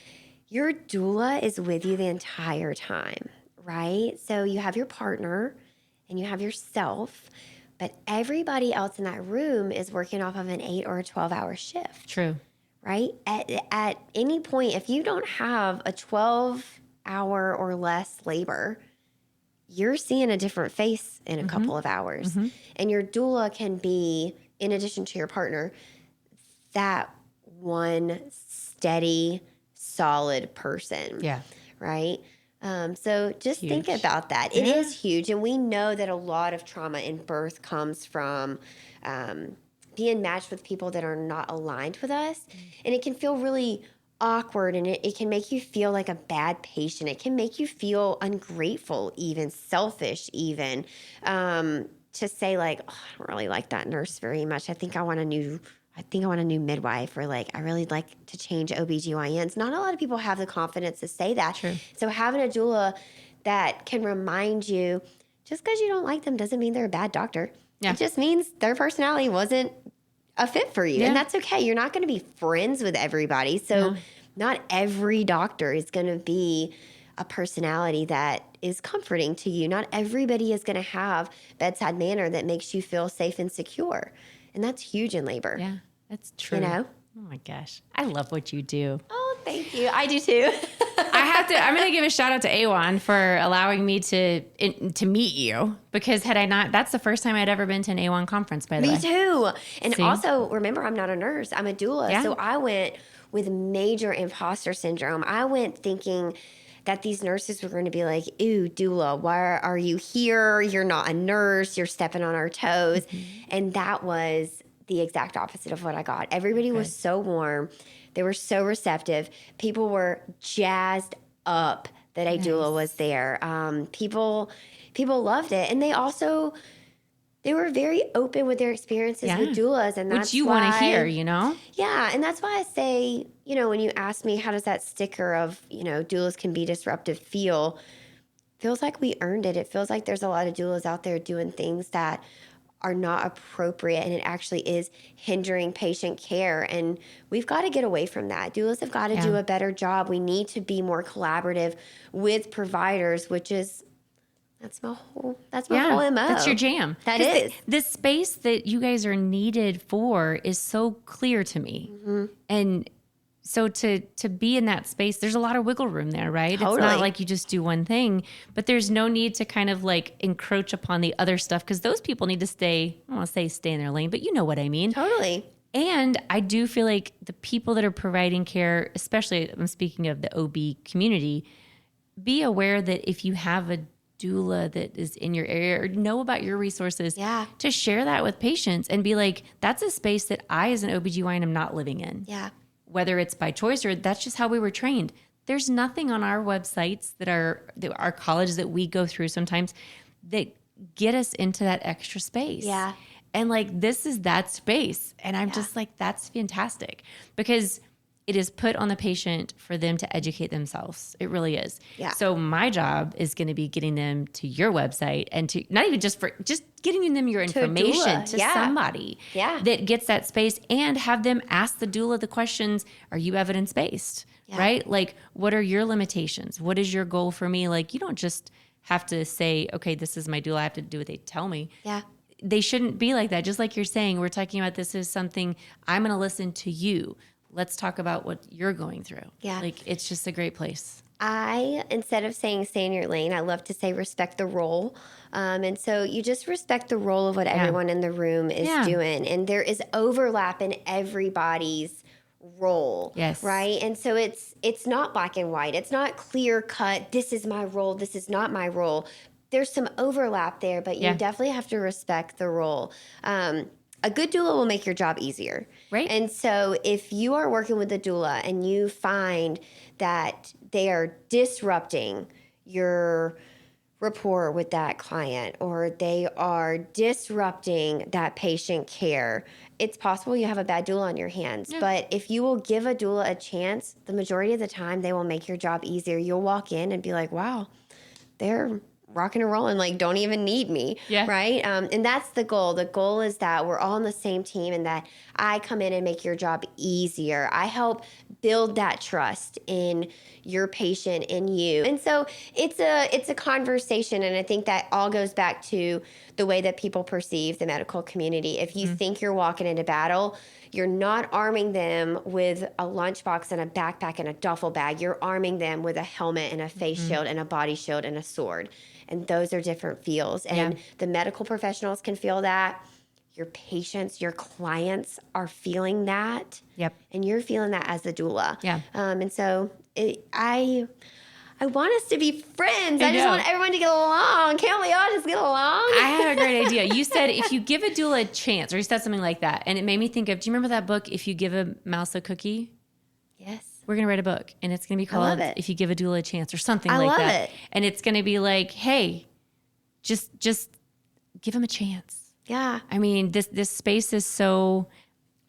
your doula is with you the entire time, right? So you have your partner and you have yourself, but everybody else in that room is working off of an 8 or a 12-hour shift. True. Right? At any point, if you don't have a 12-hour or less labor, you're seeing a different face in a couple of hours. Mm-hmm. And your doula can be, in addition to your partner, that one steady, solid person. Yeah. Right? So just think about that. It is huge. And we know that a lot of trauma in birth comes from being matched with people that are not aligned with us. And it can feel really awkward, and it can make you feel like a bad patient. It can make you feel ungrateful, even selfish, even to say like, oh, I don't really like that nurse very much. I think I want a new midwife, or like, I really like to change OBGYNs. Not a lot of people have the confidence to say that. True. So having a doula that can remind you, just because you don't like them doesn't mean they're a bad doctor. Yeah. It just means their personality wasn't a fit for you. Yeah. And that's okay. You're not going to be friends with everybody. So not every doctor is going to be a personality that is comforting to you. Not everybody is going to have bedside manner that makes you feel safe and secure. And that's huge in labor. Yeah, that's true. Oh my gosh. I love what you do. Oh, thank you. I do too. I'm going to give a shout out to Awan for allowing me to meet you, because had I not, that's the first time I'd ever been to an Awan conference, by the way. Me too. And also, remember, I'm not a nurse. I'm a doula. Yeah. So I went with major imposter syndrome. I went thinking that these nurses were going to be like, ooh, doula, why are you here? You're not a nurse. You're stepping on our toes. Mm-hmm. And that was the exact opposite of what I got. Everybody was so warm. They were so receptive. People were jazzed up that a doula was there. People loved it. And they were very open with their experiences with doulas. And that's which you want to hear, Yeah. And that's why I say, when you ask me, how does that sticker of, doulas can be disruptive feels like we earned it. It feels like there's a lot of doulas out there doing things that are not appropriate, and it actually is hindering patient care. And we've got to get away from that. Doulas have got to do a better job. We need to be more collaborative with providers, which is that's my whole MO. That's your jam. That is. The space that you guys are needed for is so clear to me. Mm-hmm. And so to be in that space, there's a lot of wiggle room there, right? Totally. It's not like you just do one thing, but there's no need to kind of like encroach upon the other stuff, because those people need to stay, I don't want to say stay in their lane, but you know what I mean. Totally. And I do feel like the people that are providing care, especially I'm speaking of the OB community, be aware that if you have a doula that is in your area, or know about your resources, to share that with patients and be like, that's a space that I as an OBGYN am not living in. Yeah. Whether it's by choice or that's just how we were trained. There's nothing on our websites that our colleges that we go through sometimes that get us into that extra space. Yeah. And like, this is that space. And I'm just like, that's fantastic, because it is put on the patient for them to educate themselves. It really is. Yeah. So my job is going to be getting them to your website and to not even just getting them your information to somebody that gets that space, and have them ask the doula the questions. Are you evidence-based? Yeah. Right? Like, what are your limitations? What is your goal for me? Like, you don't just have to say, okay, this is my doula. I have to do what they tell me. Yeah. They shouldn't be like that. Just like you're saying, we're talking about this is something I'm going to listen to you. Let's talk about what you're going through. Yeah. Like, it's just a great place. Instead of saying stay in your lane, I love to say respect the role. And so you just respect the role of what everyone in the room is doing. And there is overlap in everybody's role. Yes. Right. And so it's not black and white. It's not clear cut. This is my role. This is not my role. There's some overlap there, but you definitely have to respect the role. A good doula will make your job easier. Right. And so if you are working with a doula and you find that they are disrupting your rapport with that client, or they are disrupting that patient care, it's possible you have a bad doula on your hands. Yeah. But if you will give a doula a chance, the majority of the time they will make your job easier. You'll walk in and be like, wow, they're rocking and rolling, like, don't even need me. Yeah. Right. And that's the goal. The goal is that we're all on the same team, and that I come in and make your job easier. I help build that trust in your patient, in you. And so it's a conversation. And I think that all goes back to the way that people perceive the medical community. If you think you're walking into battle, you're not arming them with a lunchbox and a backpack and a duffel bag. You're arming them with a helmet and a face shield and a body shield and a sword. And those are different feels. And the medical professionals can feel that. Your patients, your clients are feeling that. Yep. And you're feeling that as the doula. Yeah. And so I want us to be friends. I just want everyone to get along. Can't we all just get along? I had a great idea. You said if you give a doula a chance, or you said something like that. And it made me think of, do you remember that book, If You Give a Mouse a Cookie? Yes. We're going to write a book, and it's going to be called If You Give a Doula a Chance, or something like that. I love it. And it's going to be like, hey, just give them a chance. Yeah. I mean, this space is so...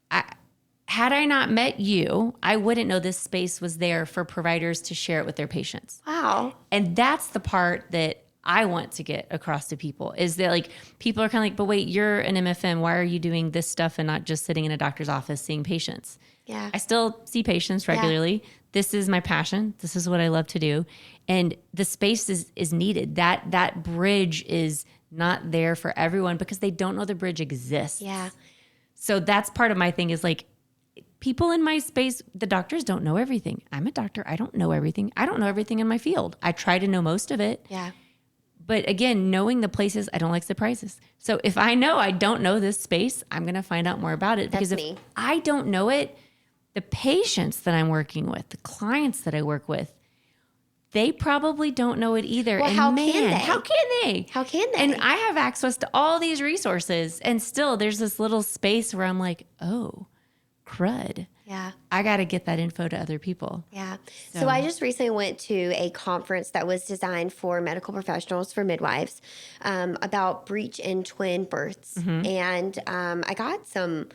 had I not met you, I wouldn't know this space was there for providers to share it with their patients. Wow. And that's the part that I want to get across to people, is that, like, people are kind of like, but wait, you're an MFM. Why are you doing this stuff and not just sitting in a doctor's office seeing patients? Yeah. I still see patients regularly. Yeah. This is my passion. This is what I love to do. And the space is needed. That bridge is not there for everyone because they don't know the bridge exists. Yeah. So that's part of my thing, is like, people in my space, the doctors don't know everything. I'm a doctor. I don't know everything. I don't know everything in my field. I try to know most of it. Yeah. But again, knowing the places, I don't like surprises. So if I know I don't know this space, I'm going to find out more about it. Because if I don't know it, the patients that I'm working with, the clients that I work with, they probably don't know it either. Well, and how can they? How can they? How can they? And I have access to all these resources. And still there's this little space where I'm like, oh, crud. Yeah. I got to get that info to other people. Yeah. So I just recently went to a conference that was designed for medical professionals, for midwives, about breech and twin births. Mm-hmm. And I got some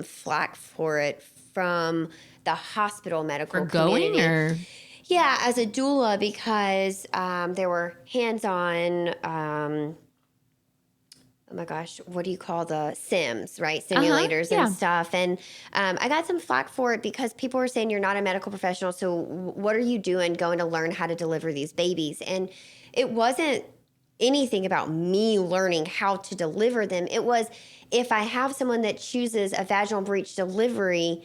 flack for it from the hospital medical community. Going, or? Yeah, as a doula, because there were hands-on oh my gosh, what do you call the sims, right? Simulators and stuff. And I got some flack for it because people were saying, you're not a medical professional, so what are you doing going to learn how to deliver these babies? And it wasn't anything about me learning how to deliver them. It was, if I have someone that chooses a vaginal breech delivery,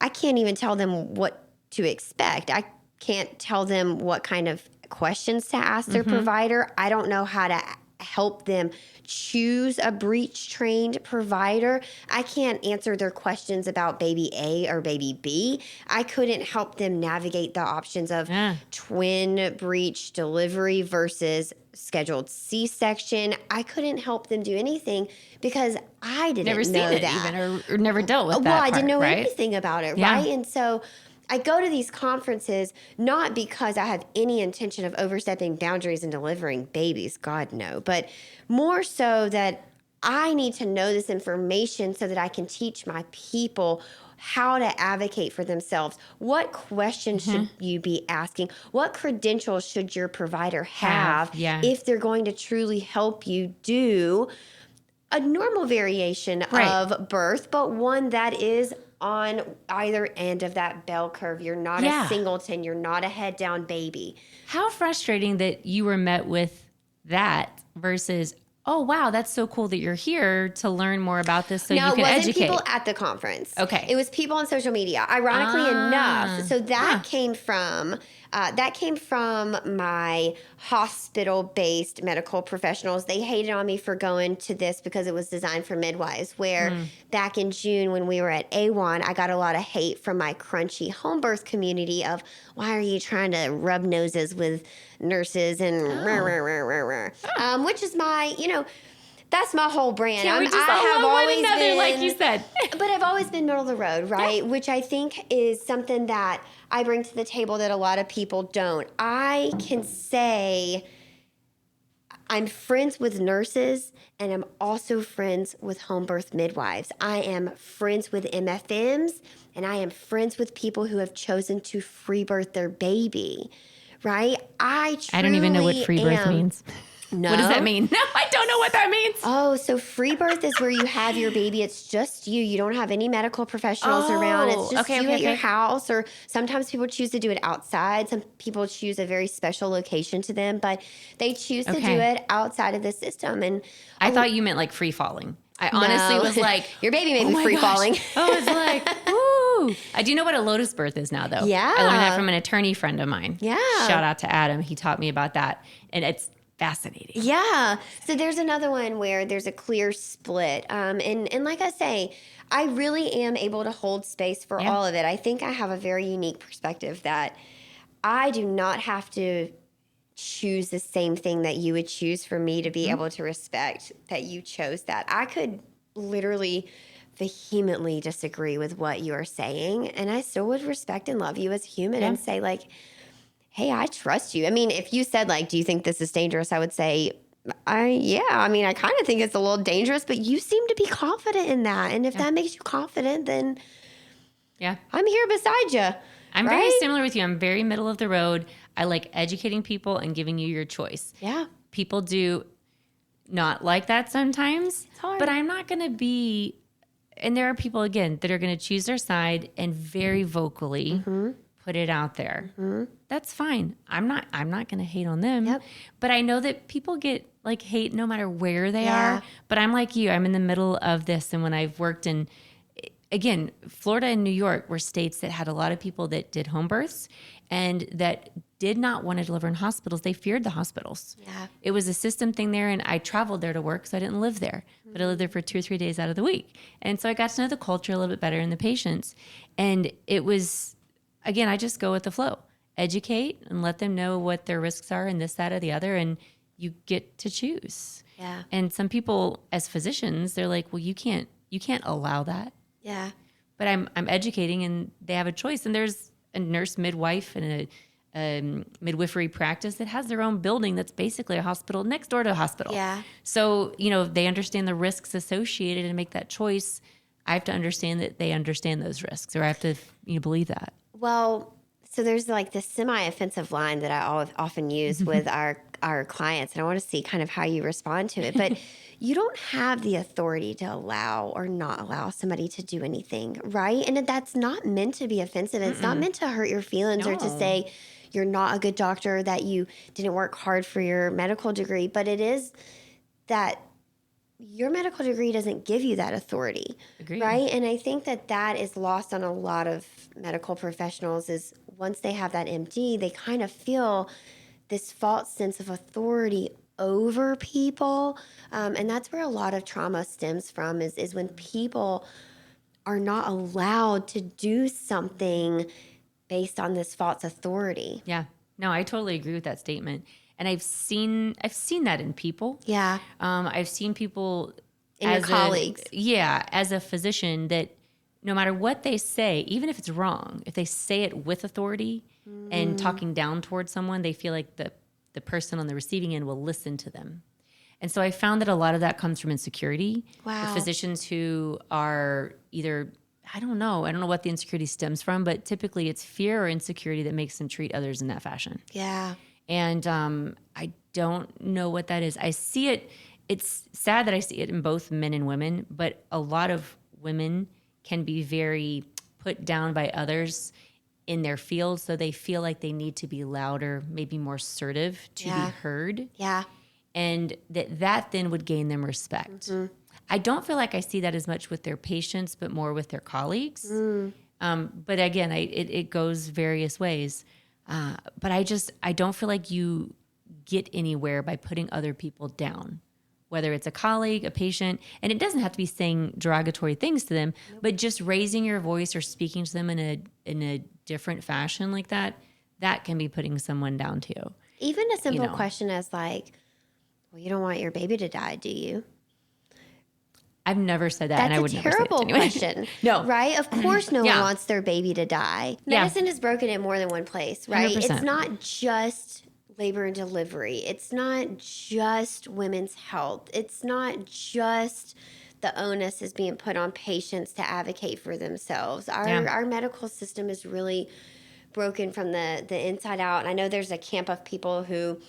I can't even tell them what to expect. I can't tell them what kind of questions to ask their provider. I don't know how to help them choose a breech-trained provider. I can't answer their questions about baby A or baby B. I couldn't help them navigate the options of twin breech delivery versus scheduled C-section. I couldn't help them do anything because I didn't know that. Even, or never dealt with that Well, I part, didn't know right? anything about it, right? And so I go to these conferences not because I have any intention of overstepping boundaries and delivering babies, God no, but more so that I need to know this information so that I can teach my people how to advocate for themselves. What questions should you be asking? What credentials should your provider have if they're going to truly help you do a normal variation of birth, but one that is on either end of that bell curve? You're not a singleton. You're not a head down baby. How frustrating that you were met with that versus, oh, wow, that's so cool that you're here to learn more about this so you can educate. Now, it wasn't people at the conference. Okay. It was people on social media, ironically enough. So that came from my hospital-based medical professionals. They hated on me for going to this because it was designed for midwives, where back in June when we were at A1, I got a lot of hate from my crunchy home birth community of, why are you trying to rub noses with nurses and which is my, that's my whole brand. I have always been, like you said. But I've always been middle of the road, right? Which I think is something that I bring to the table that a lot of people don't. I can say I'm friends with nurses, and I'm also friends with home birth midwives. I am friends with MFMs, and I am friends with people who have chosen to free birth their baby, right? I don't even know what free birth means. No. What does that mean? No, I don't know what that means. Oh, so free birth is where you have your baby. It's just you. You don't have any medical professionals around. It's just you at your house, or sometimes people choose to do it outside. Some people choose a very special location to them, but they choose to do it outside of the system. And I thought you meant like free falling. I honestly was like, your baby may be free falling. I was like, woo. I do know what a lotus birth is now, though. Yeah. I learned that from an attorney friend of mine. Yeah. Shout out to Adam. He taught me about that. And it's fascinating. Yeah. So there's another one where there's a clear split. And like I say, I really am able to hold space for all of it. I think I have a very unique perspective that I do not have to choose the same thing that you would choose for me to be able to respect that you chose that. I could literally vehemently disagree with what you are saying, and I still would respect and love you as human and say, like, hey, I trust you. I mean, if you said, like, do you think this is dangerous? I would say, I kind of think it's a little dangerous, but you seem to be confident in that. And if that makes you confident, then I'm here beside you. I'm very similar with you. I'm very middle of the road. I like educating people and giving you your choice. Yeah. People do not like that sometimes, It's hard. but I'm not going to be, and there are people, again, that are going to choose their side and very vocally put it out there. That's fine. I'm not going to hate on them. Yep. But I know that people get like hate no matter where they are. But I'm like you. I'm in the middle of this. And when I've worked in, again, Florida and New York were states that had a lot of people that did home births and that did not want to deliver in hospitals. They feared the hospitals. Yeah. It was a system thing there, and I traveled there to work, so I didn't live there. But I lived there for 2 or 3 days out of the week. And so I got to know the culture a little bit better and the patients. And it was, again, I just go with the flow. Educate and let them know what their risks are and this, that, or the other, and you get to choose. Yeah. And some people, as physicians, they're like, well, you can't allow that. Yeah. But I'm educating, and they have a choice. And there's a nurse midwife and a midwifery practice that has their own building that's basically a hospital next door to a hospital. Yeah. So, they understand the risks associated and make that choice. I have to understand that they understand those risks, or I have to believe that. Well, so there's like this semi-offensive line that I often use with our clients, and I want to see kind of how you respond to it. But you don't have the authority to allow or not allow somebody to do anything, right? And that's not meant to be offensive. It's not meant to hurt your feelings or to say you're not a good doctor, that you didn't work hard for your medical degree. But it is that your medical degree doesn't give you that authority, Agreed. right? And I think that is lost on a lot of medical professionals is once they have that MD, they kind of feel this false sense of authority over people. And that's where a lot of trauma stems from is when people are not allowed to do something based on this false authority. Yeah. No, I totally agree with that statement. And I've seen that in people. Yeah. I've seen people In your colleagues. As a physician, that no matter what they say, even if it's wrong, if they say it with authority and talking down towards someone, they feel like the person on the receiving end will listen to them. And so I found that a lot of that comes from insecurity. Wow. The physicians who are either I don't know. I don't know what the insecurity stems from, but typically it's fear or insecurity that makes them treat others in that fashion. Yeah. And I don't know what that is. I see it. It's sad that I see it in both men and women, but a lot of women can be very put down by others in their field. So they feel like they need to be louder, maybe more assertive to be heard. Yeah. And that then would gain them respect. I don't feel like I see that as much with their patients, but more with their colleagues. But again, it goes various ways. But I don't feel like you get anywhere by putting other people down, whether it's a colleague, a patient, and it doesn't have to be saying derogatory things to them, but just raising your voice or speaking to them in a different fashion like that can be putting someone down too. Even a simple question as like, well, you don't want your baby to die, do you? I've never said that, That's and I would never say it terrible anyway. question. No. Right? Of course no one wants their baby to die. Medicine is broken in more than one place, right? 100%. It's not just labor and delivery. It's not just women's health. It's not just the onus is being put on patients to advocate for themselves. Our medical system is really broken from the inside out. And I know there's a camp of people who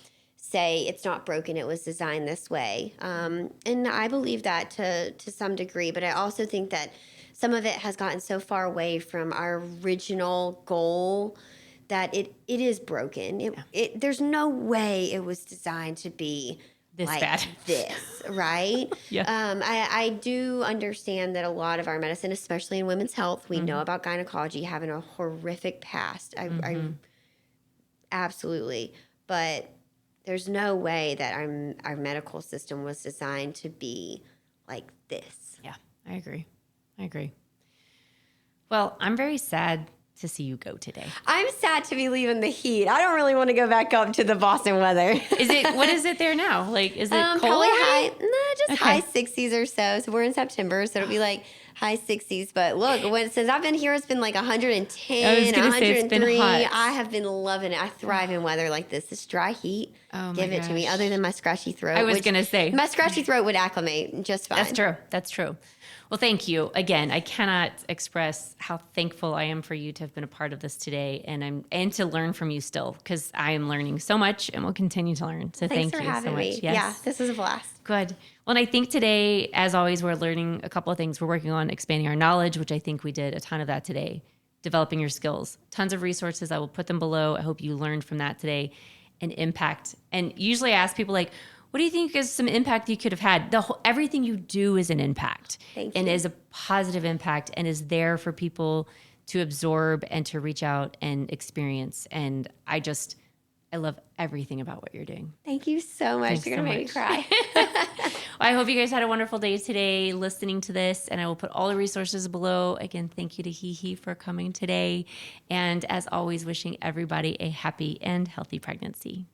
say it's not broken, it was designed this way. And I believe that to some degree, but I also think that some of it has gotten so far away from our original goal that it is broken. There's no way it was designed to be this like bad. this, right? I do understand that a lot of our medicine, especially in women's health, we know about gynecology having a horrific past. I absolutely, but there's no way that our medical system was designed to be like this. Yeah, I agree. Well, I'm very sad to see you go today. I'm sad to be leaving the heat. I don't really want to go back up to the Boston weather. What is it there now? Like, is it cold? Probably high, just Okay. high 60s or so. So we're in September, so it'll be like high 60s. But look, since I've been here, it's been like 110, I was gonna say, it's been 103. hot. I have been loving it. I thrive in weather like this. This dry heat, Oh my give it to me. gosh. Other than my scratchy throat. I was which gonna say. my scratchy throat would acclimate just fine. That's true. Well, thank you. Again, I cannot express how thankful I am for you to have been a part of this today and to learn from you still, because I am learning so much and will continue to learn. So Thanks thank for you having so much. me. Yes. Yeah, this was a blast. Good. Well, and I think today, as always, we're learning a couple of things. We're working on expanding our knowledge, which I think we did a ton of that today. Developing your skills. Tons of resources. I will put them below. I hope you learned from that today. And impact. And usually I ask people like, what do you think is some impact you could have had? Everything you do is an impact. Thank and you. is a positive impact and is there for people to absorb and to reach out and experience. And I love everything about what you're doing. Thank you so much. Thanks You're going to so make me cry. I hope you guys had a wonderful day today listening to this, and I will put all the resources below. Again, thank you to HEHE for coming today. And as always, wishing everybody a happy and healthy pregnancy.